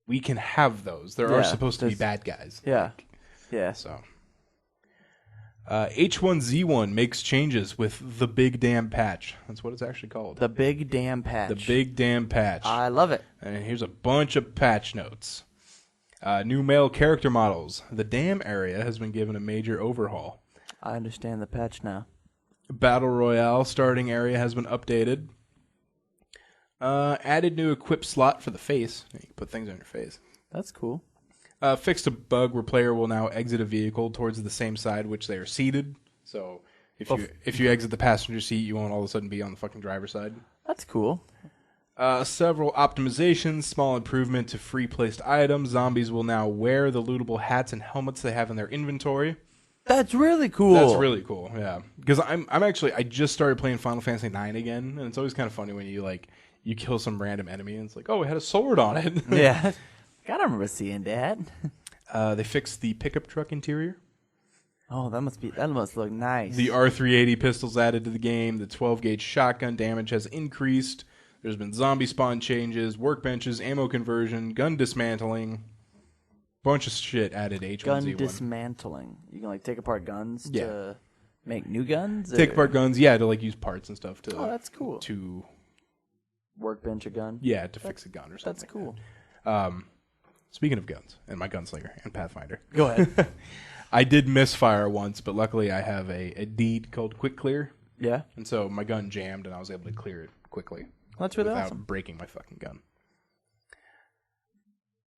A: we can have those. There are supposed to be bad guys.
B: Yeah. Yeah.
A: So H1Z1 makes changes with the Big Damn Patch. That's what it's actually called.
B: The Big Damn Patch.
A: The Big Damn Patch.
B: I love it.
A: And here's a bunch of patch notes. New male character models. The Damn area has been given a major overhaul.
B: I understand the patch now.
A: Battle Royale starting area has been updated. Added new equip slot for the face. You can put things on your face.
B: That's cool.
A: Fixed a bug where player will now exit a vehicle towards the same side which they are seated. So if you exit the passenger seat, you won't all of a sudden be on the fucking driver's side.
B: That's cool.
A: Several optimizations, small improvement to free placed items. Zombies will now wear the lootable hats and helmets they have in their inventory.
B: That's really cool.
A: That's really cool, yeah. Because I just started playing Final Fantasy IX again, and it's always kind of funny when you kill some random enemy and it's like, oh, it had a sword on it.
B: Yeah. I don't remember seeing that.
A: They fixed the pickup truck interior.
B: Oh, that must look nice.
A: The R380 pistols added to the game. The 12-gauge shotgun damage has increased. There's been zombie spawn changes, workbenches, ammo conversion, gun dismantling. Bunch of shit added to H1Z1.
B: Gun dismantling. You can take apart guns to make new guns?
A: Take apart guns, to use parts and stuff to.
B: Oh, that's cool.
A: To
B: workbench a gun.
A: Yeah, to fix a gun or something.
B: That's cool.
A: Speaking of guns and my gunslinger and Pathfinder.
B: Go ahead.
A: I did misfire once, but luckily I have a deed called Quick Clear.
B: Yeah.
A: And so my gun jammed and I was able to clear it quickly.
B: That's really
A: without
B: awesome.
A: breaking my fucking gun.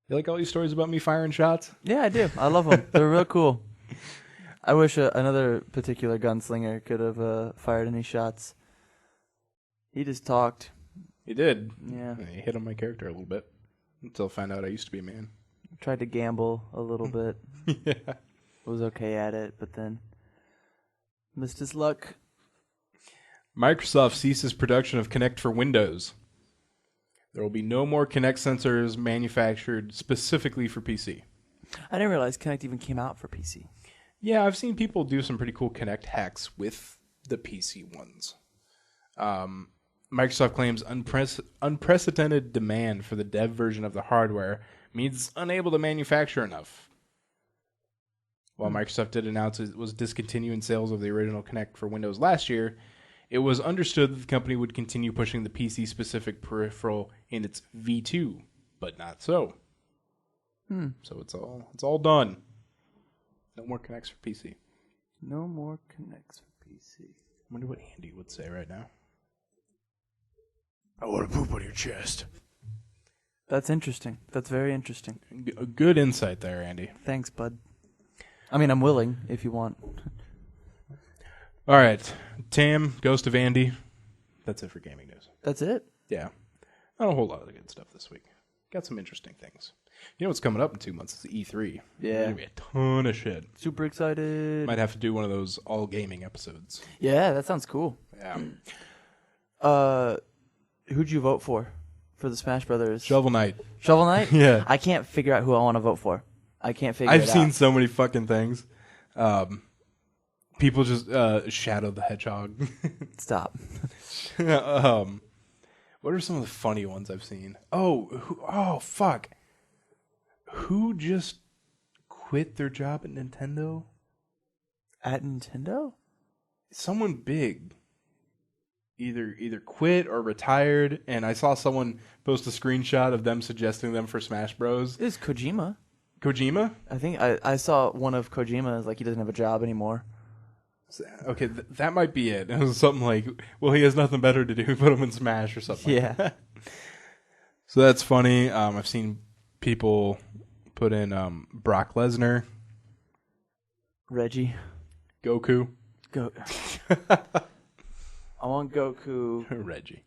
A: You like all these stories about me firing shots?
B: Yeah, I do. I love them. They're real cool. I wish another particular gunslinger could have fired any shots. He just talked.
A: He did.
B: Yeah.
A: He hit on my character a little bit until I found out I used to be a man.
B: Tried to gamble a little bit.
A: Yeah.
B: Was okay at it, but then missed his luck.
A: Microsoft ceases production of Kinect for Windows. There will be no more Kinect sensors manufactured specifically for PC.
B: I didn't realize Kinect even came out for PC.
A: Yeah, I've seen people do some pretty cool Kinect hacks with the PC ones. Microsoft claims unprecedented demand for the dev version of the hardware means it's unable to manufacture enough. While Microsoft did announce it was discontinuing sales of the original Kinect for Windows last year, it was understood that the company would continue pushing the PC-specific peripheral in its V2, but not so. So it's all done. No more Kinects for PC.
B: No more Kinects for PC.
A: I wonder what Andy would say right now. I want to poop on your chest.
B: That's interesting. That's very interesting.
A: A good insight there, Andy.
B: Thanks, bud. I mean, I'm willing if you want.
A: All right. Tam, Ghost of Andy. That's it for gaming news.
B: That's it?
A: Yeah. Not a whole lot of good stuff this week. Got some interesting things. You know what's coming up in 2 months? It's E3.
B: Yeah.
A: There's going to be a ton of shit.
B: Super excited.
A: Might have to do one of those all gaming episodes.
B: Yeah, that sounds cool.
A: Yeah.
B: Who'd you vote for the Smash Brothers?
A: Shovel Knight.
B: Shovel Knight?
A: Yeah.
B: I can't figure out who I want to vote for. I can't figure it out.
A: I've seen so many fucking things. People just Shadow the Hedgehog.
B: Stop.
A: What are some of the funny ones I've seen? Oh, fuck. Who just quit their job at Nintendo?
B: At Nintendo?
A: Someone big. Either quit or retired, and I saw someone post a screenshot of them suggesting them for Smash Bros.
B: It's Kojima.
A: Kojima?
B: I think I saw one of Kojima's, like, he doesn't have a job anymore.
A: Okay, that might be it. It was something like, well, he has nothing better to do, put him in Smash or something.
B: Yeah.
A: Like that. So that's funny. I've seen people put in Brock Lesnar,
B: Reggie.
A: Goku.
B: I want Goku.
A: Reggie.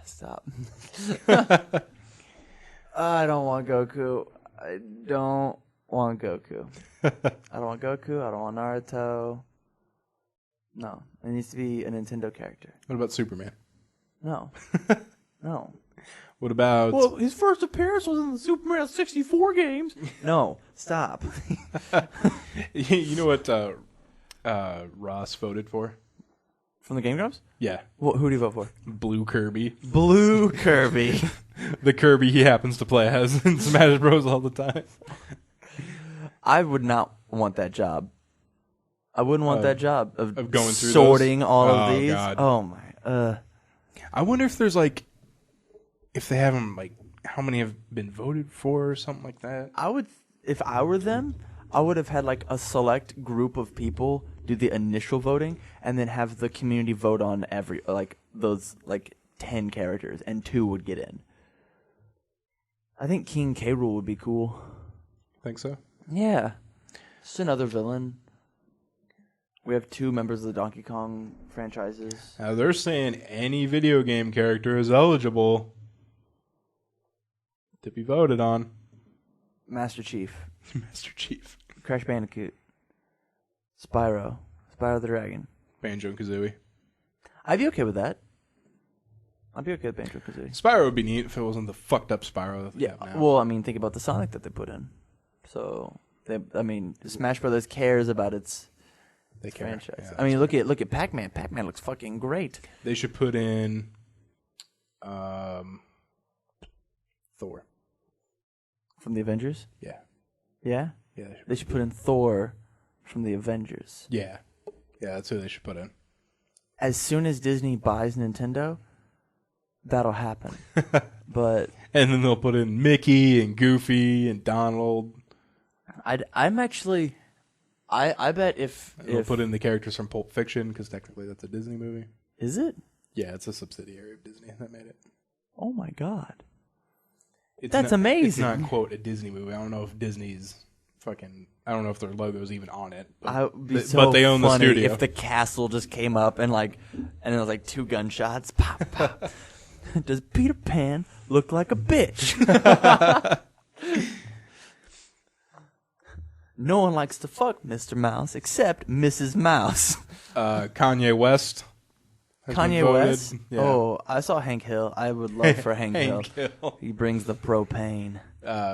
B: Stop. I don't want Goku. I don't want Goku. I don't want Goku. I don't want Naruto. No. It needs to be a Nintendo character.
A: What about Superman?
B: No. No.
A: What about...
B: Well, his first appearance was in the Superman 64 games. No. Stop.
A: You know what Ross voted for?
B: From the Game Grumps?
A: Yeah.
B: Well, who do you vote for?
A: Blue Kirby.
B: Blue Kirby.
A: The Kirby he happens to play as in Smash Bros. All the time.
B: I would not want that job. I wouldn't want that job of
A: going through
B: sorting
A: those?
B: all of
A: Oh,
B: these.
A: God.
B: Oh my.
A: I wonder if there's like, if they have them like, how many have been voted for or something like that.
B: I would, if I were them, I would have had like a select group of people do the initial voting and then have the community vote on every, like those like 10 characters and 2 would get in. I think King K. Rool would be cool.
A: Think so?
B: Yeah. Just another villain. We have 2 members of the Donkey Kong franchises.
A: Now they're saying any video game character is eligible to be voted on.
B: Master Chief.
A: Master Chief.
B: Crash Bandicoot. Spyro. Spyro the Dragon.
A: Banjo-Kazooie.
B: I'd be okay with that. I'd be okay with Banjo-Kazooie.
A: Spyro would be neat if it wasn't the fucked up Spyro that they have now.
B: Well, I mean, think about the Sonic that they put in. So, Smash Brothers cares about its franchise.
A: Yeah,
B: I mean, look at Pac-Man. Pac-Man looks fucking great.
A: they should put in Thor.
B: From the Avengers?
A: Yeah.
B: Yeah?
A: Yeah,
B: They should put in Thor from the Avengers.
A: Yeah, that's who they should put in.
B: As soon as Disney buys Nintendo, that'll happen. But
A: And then they'll put in Mickey and Goofy and Donald.
B: I'm actually... I bet if
A: They'll put in the characters from Pulp Fiction, because technically that's a Disney movie.
B: Is it?
A: Yeah, it's a subsidiary of Disney that made it.
B: Oh my god.
A: It's
B: That's
A: not,
B: amazing.
A: It's not, quote, a Disney movie. I don't know if Disney's fucking... I don't know if their logo's even on it.
B: But
A: they own the
B: funny
A: studio.
B: if the castle just came up and it was like 2 gunshots. Pop, pop. Does Peter Pan look like a bitch? No one likes to fuck Mr. Mouse except Mrs. Mouse.
A: Kanye West has been
B: Kanye
A: voted.
B: West?
A: Yeah.
B: Oh, I saw Hank Hill. I would love for Hank Hill.
A: Hank Hill.
B: He brings the propane.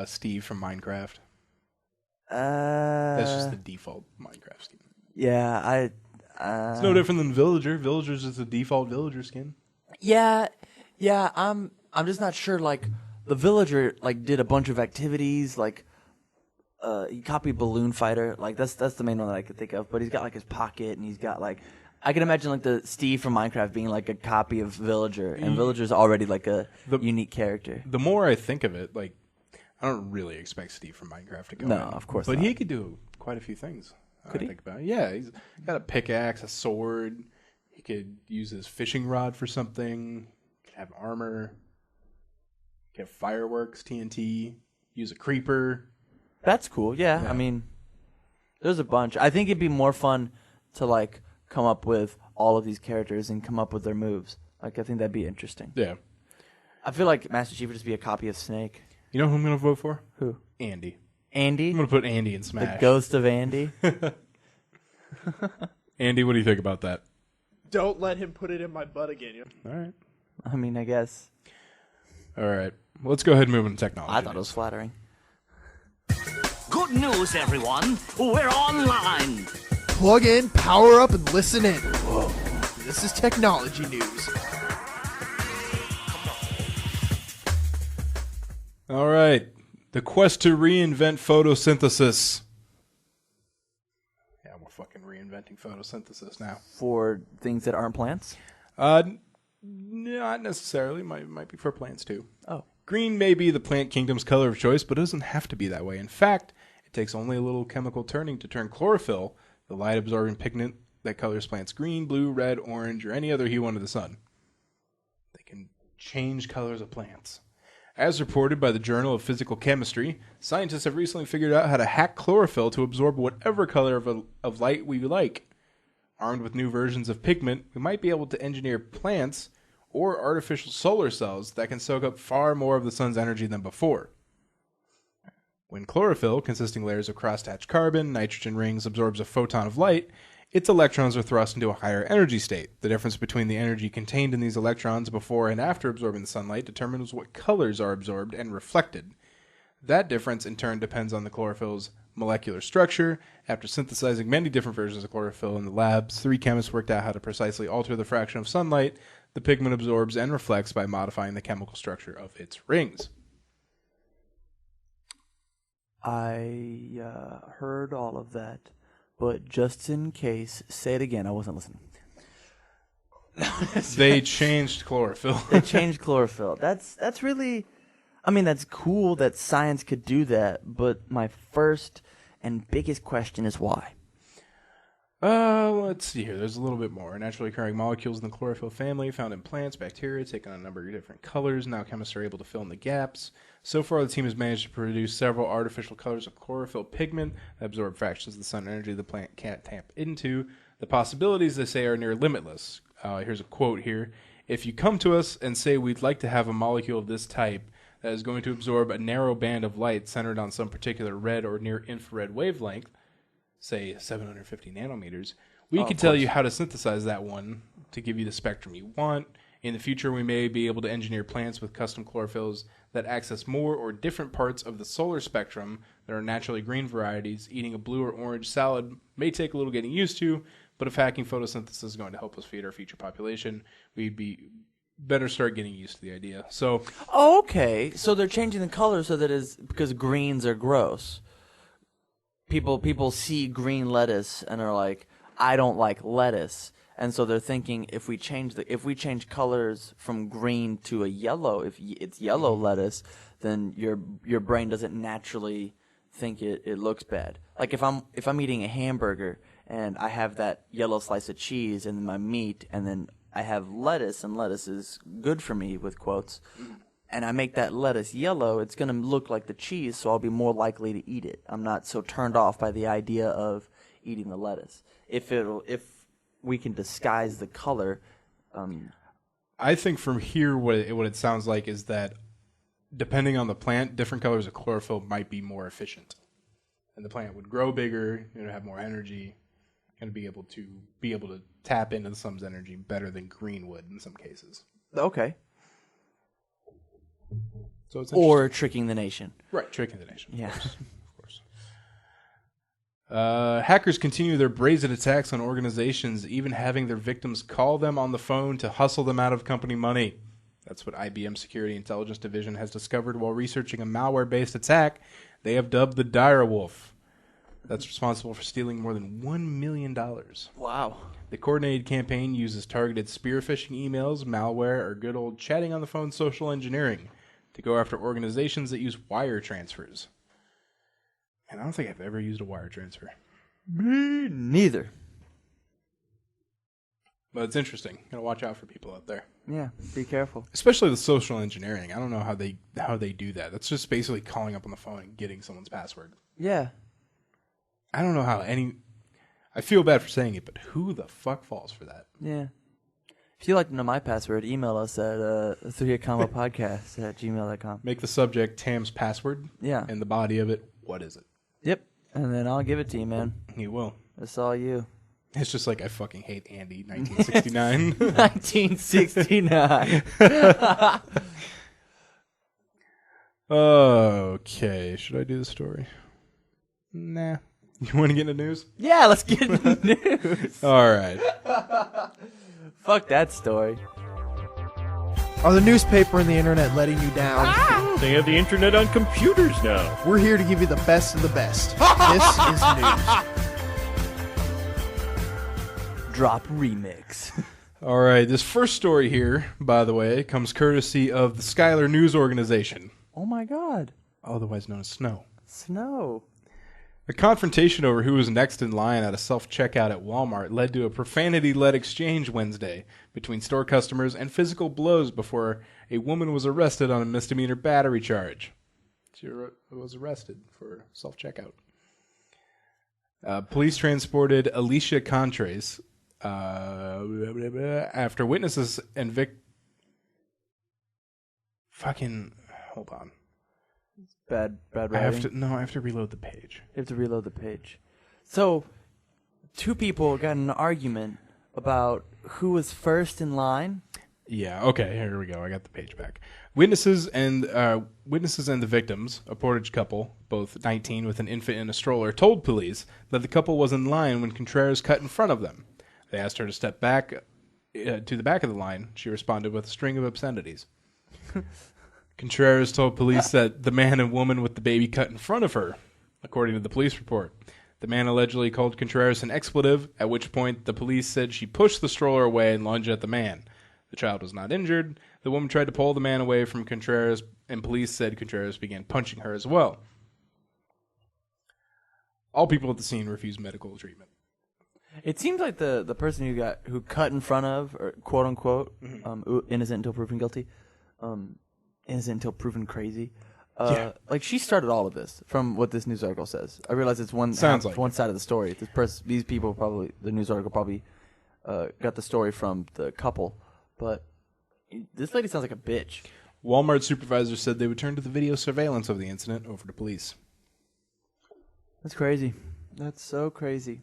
A: Steve from Minecraft.
B: Uh,
A: That's just the default Minecraft skin.
B: Yeah,
A: It's no different than Villager. Villager's just the default Villager skin.
B: Yeah. I'm just not sure. Like the Villager, like did a bunch of activities. Like, he copied Balloon Fighter. Like that's the main one that I could think of. But he's got like his pocket, and he's got like. I can imagine like the Steve from Minecraft being like a copy of Villager, and Villager's already like a unique character.
A: The more I think of it, like I don't really expect Steve from Minecraft to go.
B: No,
A: in,
B: of course
A: but
B: not.
A: he could do quite a few things.
B: Could he?
A: Think about it. Yeah, he's got a pickaxe, a sword. He could use his fishing rod for something. He could have armor. He could have fireworks, TNT. Use a creeper.
B: That's cool. Yeah, I mean, there's a bunch. I think it'd be more fun to like come up with all of these characters and come up with their moves. Like I think that'd be interesting.
A: Yeah.
B: I feel like Master Chief would just be a copy of Snake.
A: You know who I'm going to vote for?
B: Who?
A: Andy.
B: Andy?
A: I'm going to put Andy in
B: The
A: Smash.
B: ghost of Andy?
A: Andy, what do you think about that?
C: Don't let him put it in my butt again.
A: All right.
B: I mean, I guess.
A: All right. Well, let's go ahead and move into technology.
B: I thought it was flattering.
E: Good news, everyone. We're online.
C: Plug in, power up, and listen in. Whoa. This is technology news.
A: All right. The quest to reinvent photosynthesis. Yeah, we're fucking reinventing photosynthesis now.
B: For things that aren't plants?
A: Not necessarily. Might be for plants too.
B: Oh.
A: Green may be the plant kingdom's color of choice, but it doesn't have to be that way. In fact, it takes only a little chemical turning to turn chlorophyll, the light-absorbing pigment that colors plants green, blue, red, orange, or any other hue under the sun. They can change colors of plants. As reported by the Journal of Physical Chemistry, scientists have recently figured out how to hack chlorophyll to absorb whatever color of light we like. Armed with new versions of pigment, we might be able to engineer plants or artificial solar cells that can soak up far more of the sun's energy than before. When chlorophyll, consisting layers of crosshatched carbon, nitrogen rings, absorbs a photon of light, its electrons are thrust into a higher energy state. The difference between the energy contained in these electrons before and after absorbing the sunlight determines what colors are absorbed and reflected. That difference, in turn, depends on the chlorophyll's molecular structure. After synthesizing many different versions of chlorophyll in the labs, 3 chemists worked out how to precisely alter the fraction of sunlight the pigment absorbs and reflects by modifying the chemical structure of its rings.
B: I heard all of that, but just in case, say it again. I wasn't listening.
A: They changed chlorophyll.
B: They changed chlorophyll. That's really, I mean, that's cool that science could do that, but my first and biggest question is why?
A: Let's see here. There's a little bit more. Naturally occurring molecules in the chlorophyll family found in plants, bacteria, take on a number of different colors. Now chemists are able to fill in the gaps. So far, the team has managed to produce several artificial colors of chlorophyll pigment that absorb fractions of the sun energy the plant can't tap into. The possibilities, they say, are near limitless. Here's a quote here. If you come to us and say we'd like to have a molecule of this type that is going to absorb a narrow band of light centered on some particular red or near infrared wavelength, say 750 nanometers, we can tell you how to synthesize that one to give you the spectrum you want. In the future, we may be able to engineer plants with custom chlorophylls that access more or different parts of the solar spectrum that are naturally green varieties. Eating a blue or orange salad may take a little getting used to, but if hacking photosynthesis is going to help us feed our future population, we'd be better start getting used to the idea. So,
B: Oh, okay. So they're changing the color so that is because greens are gross. People see green lettuce and are like, I don't like lettuce. And so they're thinking if we change colors from green to a yellow, if it's yellow lettuce, then your brain doesn't naturally think it looks bad. Like if I'm eating a hamburger and I have that yellow slice of cheese and my meat, and then I have lettuce, and lettuce is good for me with quotes, and I make that lettuce yellow, it's going to look like the cheese, so I'll be more likely to eat it. I'm not so turned off by the idea of eating the lettuce. If we can disguise the color.
A: I think from here, what it sounds like is that depending on the plant, different colors of chlorophyll might be more efficient, and the plant would grow bigger, have more energy, and be able to tap into someone's energy better than green would in some cases.
B: Okay.
A: So it's
B: Or tricking the nation.
A: right, tricking the nation.
B: Yeah.
A: Of course. Hackers continue their brazen attacks on organizations, even having their victims call them on the phone to hustle them out of company money. That's what IBM Security Intelligence Division has discovered while researching a malware-based attack they have dubbed the Dire Wolf. That's responsible for stealing more than $1 million.
B: Wow.
A: The coordinated campaign uses targeted spear phishing emails, malware, or good old chatting on the phone social engineering to go after organizations that use wire transfers. And I don't think I've ever used a wire transfer.
B: Me neither.
A: But it's interesting. Gotta watch out for people out there.
B: Yeah, be careful.
A: Especially the social engineering. I don't know how they do that. That's just basically calling up on the phone and getting someone's password.
B: Yeah.
A: I don't know how I feel bad for saying it, but who the fuck falls for that?
B: Yeah. If you'd like to know my password, email us at 3acombo@gmail.com.
A: Make the subject Tam's password.
B: Yeah.
A: And the body of it, what is it?
B: Yep. And then I'll give it to you, man.
A: You will.
B: It's all you.
A: It's just like I fucking hate Andy, 1969.
B: 1969.
A: Okay, should I do the story? Nah. You want to get into news?
B: Yeah, let's get into the news.
A: All right.
B: Fuck that story.
C: Are the newspaper and the internet letting you down?
F: They have the internet on computers now.
C: We're here to give you the best of the best. This is news.
B: Drop remix.
A: All right, this first story here, by the way, comes courtesy of the Schuyler News Organization,
B: Oh my god.
A: otherwise known as Snow.
B: Snow.
A: A confrontation over who was next in line at a self-checkout at Walmart led to a profanity-led exchange Wednesday between store customers and physical blows before a woman was arrested on a misdemeanor battery charge. She was arrested for self-checkout. Police transported Alicia Contres after witnesses and hold on.
B: Bad
A: I
B: writing.
A: have to reload the page.
B: You have to reload the page. So, two people got in an argument about who was first in line.
A: Yeah, okay, here we go. I got the page back. Witnesses and the victims, a Portage couple, both 19 with an infant in a stroller, told police that the couple was in line when Contreras cut in front of them. They asked her to step back to the back of the line. She responded with a string of obscenities. Contreras told police that the man and woman with the baby cut in front of her, according to the police report. The man allegedly called Contreras an expletive, at which point the police said she pushed the stroller away and lunged at the man. The child was not injured. The woman tried to pull the man away from Contreras, and police said Contreras began punching her as well. All people at the scene refused medical treatment.
B: It seems like the person who cut in front of, or quote unquote, innocent until proven guilty, innocent until proven crazy. Like she started all of this from what this news article says. I realize it's one side of the story. These people probably, the news article probably got the story from the couple, but this lady sounds like a bitch.
A: Walmart supervisors said they would turn to the video surveillance of the incident over to police.
B: That's crazy. That's so crazy.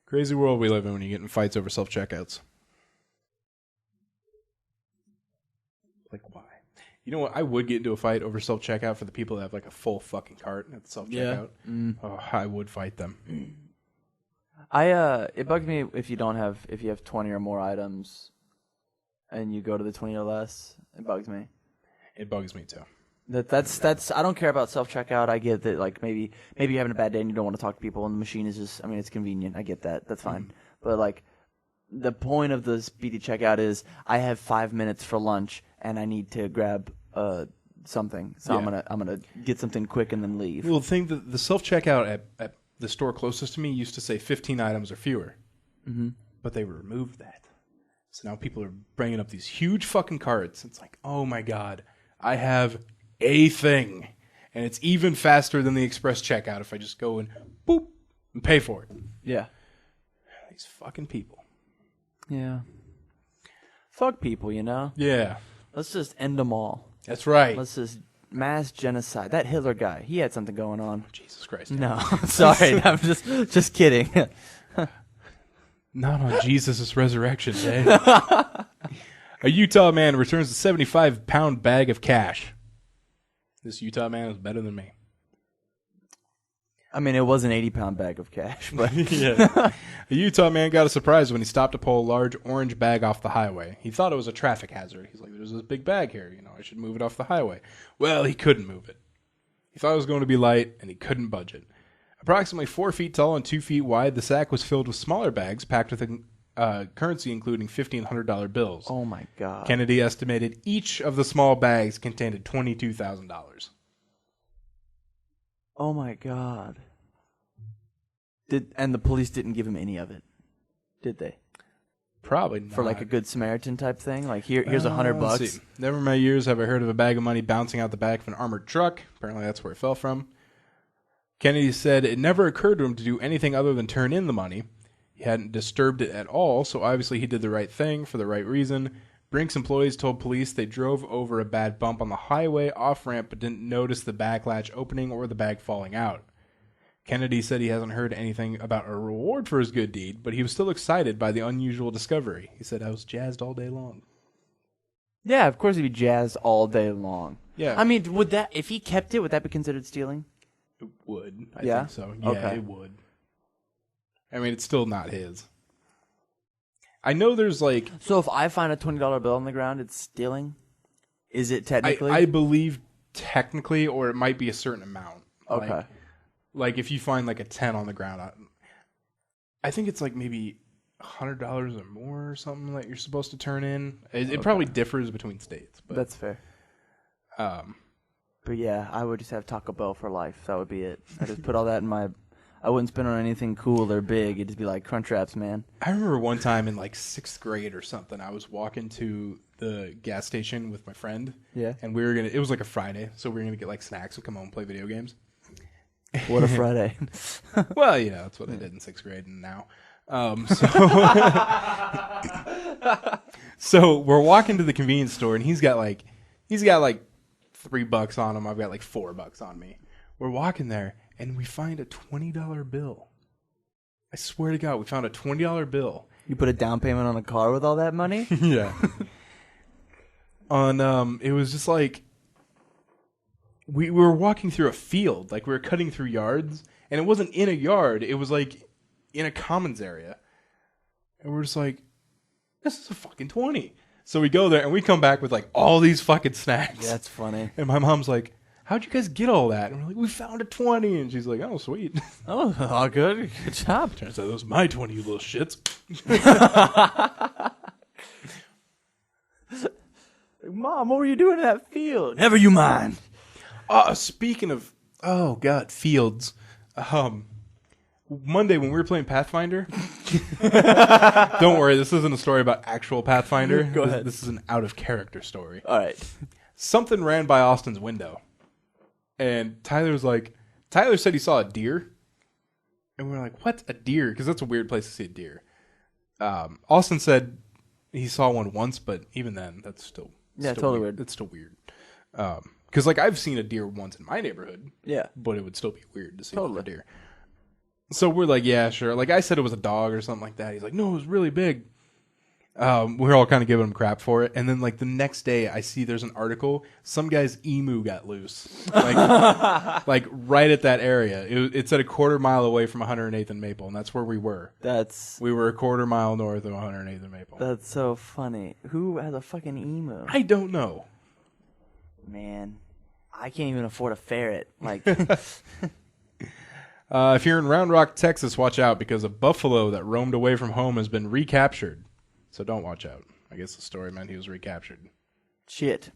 A: Crazy world we live in when you get in fights over self-checkouts. Like, why? You know what? I would get into a fight over self-checkout for the people that have like a full fucking cart at the self-checkout. Yeah. Oh, I would fight them.
B: It bugs me if you have 20 or more items and you go to the 20 or less. It bugs me.
A: It bugs me too.
B: That's I don't care about self-checkout. I get that, like, maybe you're having a bad day and you don't want to talk to people and the machine is just, I mean, it's convenient. I get that. That's fine. But like, the point of the speedy checkout is I have 5 minutes for lunch and I need to grab something. So yeah. I'm gonna get something quick and then leave.
A: Well, the thing that the self-checkout at the store closest to me used to say 15 items or fewer. Mm-hmm. But they removed that. So now people are bringing up these huge fucking carts. It's like, oh my God, I have a thing. And it's even faster than the express checkout if I just go and boop and pay for it.
B: Yeah.
A: These fucking people.
B: Yeah. Fuck people, you know?
A: Yeah.
B: Let's just end them all.
A: That's right.
B: Let's just mass genocide. That Hitler guy, he had something going on.
A: Jesus Christ.
B: No, sorry. I'm just kidding.
A: Not on Jesus' resurrection day. A Utah man returns a 75-pound bag of cash. This Utah man is better than me.
B: I mean, it was an 80-pound bag of cash, but
A: Yeah. A Utah man got a surprise when he stopped to pull a large orange bag off the highway. He thought it was a traffic hazard. He's like, there's this big bag here. I should move it off the highway. Well, he couldn't move it. He thought it was going to be light, and he couldn't budge it. Approximately 4 feet tall and 2 feet wide, the sack was filled with smaller bags packed with currency, including $1,500 bills.
B: oh my god.
A: Kennedy estimated each of the small bags contained $22,000.
B: Oh my god. And the police didn't give him any of it, did they?
A: Probably not.
B: For like a good Samaritan type thing? Like here's $100
A: Let's
B: bucks.
A: see. Never in my years have I heard of a bag of money bouncing out the back of an armored truck. Apparently that's where it fell from. Kennedy said it never occurred to him to do anything other than turn in the money. He hadn't disturbed it at all, so obviously he did the right thing for the right reason. Brink's employees told police they drove over a bad bump on the highway off-ramp but didn't notice the bag latch opening or the bag falling out. Kennedy said he hasn't heard anything about a reward for his good deed, but he was still excited by the unusual discovery. He said, I was jazzed all day long.
B: Yeah, of course he'd be jazzed all day long.
A: Yeah.
B: I mean, if he kept it, would that be considered stealing?
A: It would. I
B: Yeah?
A: think so. Yeah,
B: Okay.
A: it would. I mean, it's still not his. I know there's like...
B: So if I find a $20 bill on the ground, it's stealing? Is it technically?
A: I believe technically, or it might be a certain amount.
B: Okay.
A: Like if you find like a 10 on the ground, I think it's like maybe $100 or more or something that you're supposed to turn in. It probably differs between states. But,
B: That's fair. But yeah, I would just have Taco Bell for life. That would be it. I just put all that in my... I wouldn't spend on anything cool or big. It'd just be like Crunchwraps, man.
A: I remember one time in like 6th grade or something, I was walking to the gas station with my friend.
B: Yeah.
A: And it was like a Friday, so we were going to get like snacks and come home and play video games.
B: What a Friday.
A: Well, that's what I did in 6th grade and now. So we're walking to the convenience store and he's got like $3 on him. I've got like $4 on me. We're walking there and we find a $20 bill. I swear to God, we found a $20 bill.
B: You put a down payment on a car with all that money?
A: Yeah. It was just like we were walking through a field, like we were cutting through yards, and it wasn't in a yard, it was like in a commons area. And we're just like, this is a fucking 20. So we go there and we come back with like all these fucking snacks.
B: That's funny.
A: And my mom's like, how'd you guys get all that? And we're like, we found a 20. And she's like, oh, sweet.
B: Oh, all good. Good job.
A: Turns out those are my 20, you little shits.
B: Mom, what were you doing in that field? Never you mind.
A: Speaking of, fields. Monday when we were playing Pathfinder. Don't worry, this isn't a story about actual Pathfinder.
B: Go ahead.
A: This is an out-of-character story.
B: All right.
A: Something ran by Austin's window. And Tyler said he saw a deer. And we were like, what? A deer? Because that's a weird place to see a deer. Austin said he saw one once, but even then, that's still
B: totally weird.
A: It's still weird. Because like I've seen a deer once in my neighborhood.
B: Yeah.
A: But it would still be weird to see
B: Totally.
A: a deer. So we're like, yeah, sure. Like I said it was a dog or something like that. He's like, no, it was really big. We're all kind of giving him crap for it. And then like the next day I see there's an article. Some guy's emu got loose. Like, like right at that area. It's at a quarter mile away from 108th and Maple. And that's where we were. We were a quarter mile north of 108th and Maple.
B: That's so funny. Who has a fucking emu?
A: I don't know.
B: Man, I can't even afford a ferret. Like,
A: if you're in Round Rock, Texas, watch out because a buffalo that roamed away from home has been recaptured. So don't watch out. I guess the story meant he was recaptured.
B: shit.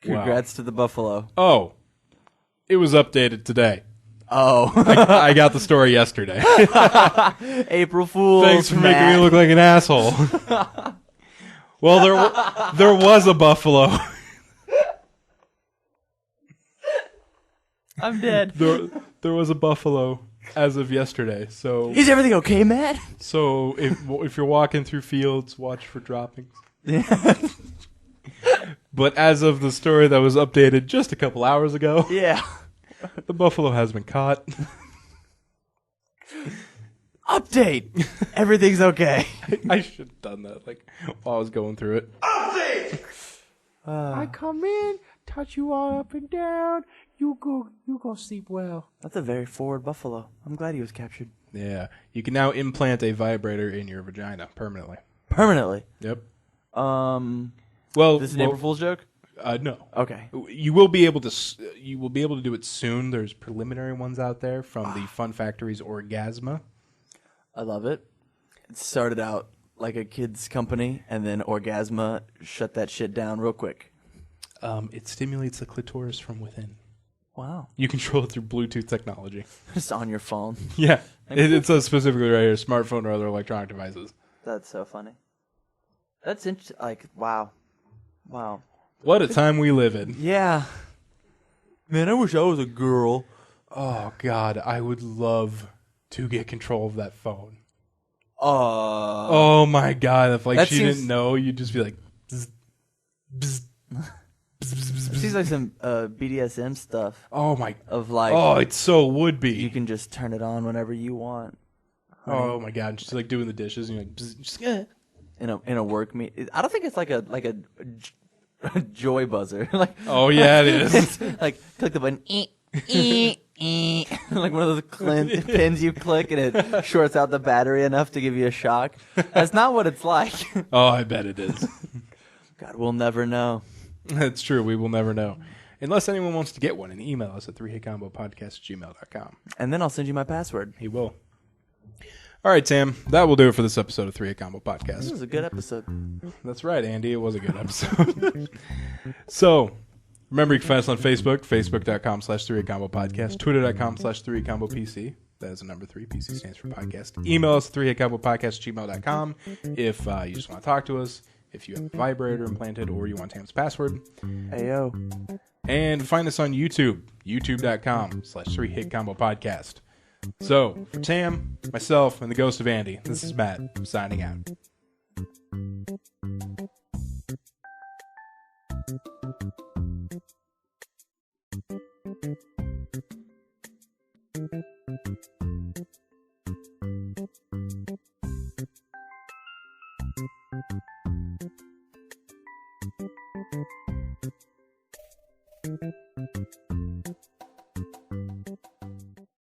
B: Congrats to the buffalo.
A: Oh, it was updated today.
B: Oh.
A: I got the story yesterday.
B: April Fool's.
A: Thanks for making me look like an asshole. Well, there was a buffalo.
B: I'm dead.
A: There was a buffalo as of yesterday. So
B: Is everything okay, Matt?
A: So if you're walking through fields, watch for droppings. But as of the story that was updated just a couple hours ago,
B: Yeah.
A: the buffalo has been caught.
B: Update. Everything's okay.
A: I should have done that like while I was going through it.
C: I come in, touch you all up and down. You go sleep well.
B: That's a very forward buffalo. I'm glad he was captured.
A: Yeah, you can now implant a vibrator in your vagina permanently.
B: Permanently.
A: Yep.
B: Well, this is an April Fool's joke?
A: No.
B: Okay.
A: You will be able to. You will be able to do it soon. There's preliminary ones out there from the Fun Factory's Orgasma.
B: I love it. It started out like a kid's company, and then Orgasma shut that shit down real quick.
A: It stimulates the clitoris from within.
B: Wow.
A: You control it through Bluetooth technology.
B: Just on your phone.
A: Yeah. It says specifically right here, smartphone or other electronic devices.
B: That's so funny. That's interesting. Like, wow. Wow.
A: What a time we live in.
B: Yeah. Man, I wish I was a girl.
A: Oh, God. I would love to get control of that phone.
B: Oh
A: my God. If like she
B: seems...
A: didn't know, you'd just be like... Bzz, bzz,
B: It seems like some BDSM stuff.
A: Oh, my...
B: Of like...
A: Oh, it so would be.
B: You can just turn it on whenever you want.
A: Oh, my God. She's like doing the dishes, and you're like... Bzz, just,
B: in a work meet. I don't think it's like a joy buzzer. Like,
A: oh yeah, it is.
B: Like click the button, like one of those pins you click and it shorts out the battery enough to give you a shock. That's not what it's like.
A: Oh, I bet it is.
B: God, we'll never know.
A: That's true. We will never know. Unless anyone wants to get one, and email us at 3hitcombopodcast@gmail.com.
B: And then I'll send you my password.
A: He will. All right, Sam. That will do it for this episode of 3 Hit Combo Podcast.
B: This was a good episode.
A: That's right, Andy. It was a good episode. So, remember you can find us on Facebook, facebook.com/3hitcombopodcast, twitter.com/3hitcombopc. That is the number 3. PC stands for podcast. Email us at 3hitcombopodcast@gmail.com if you just want to talk to us, if you have a vibrator implanted, or you want Tam's password.
B: Ayo.
A: And find us on YouTube, youtube.com/3hitcombopodcast. So, for Tam, myself, and the ghost of Andy, this is Matt, signing out.
G: Thank you.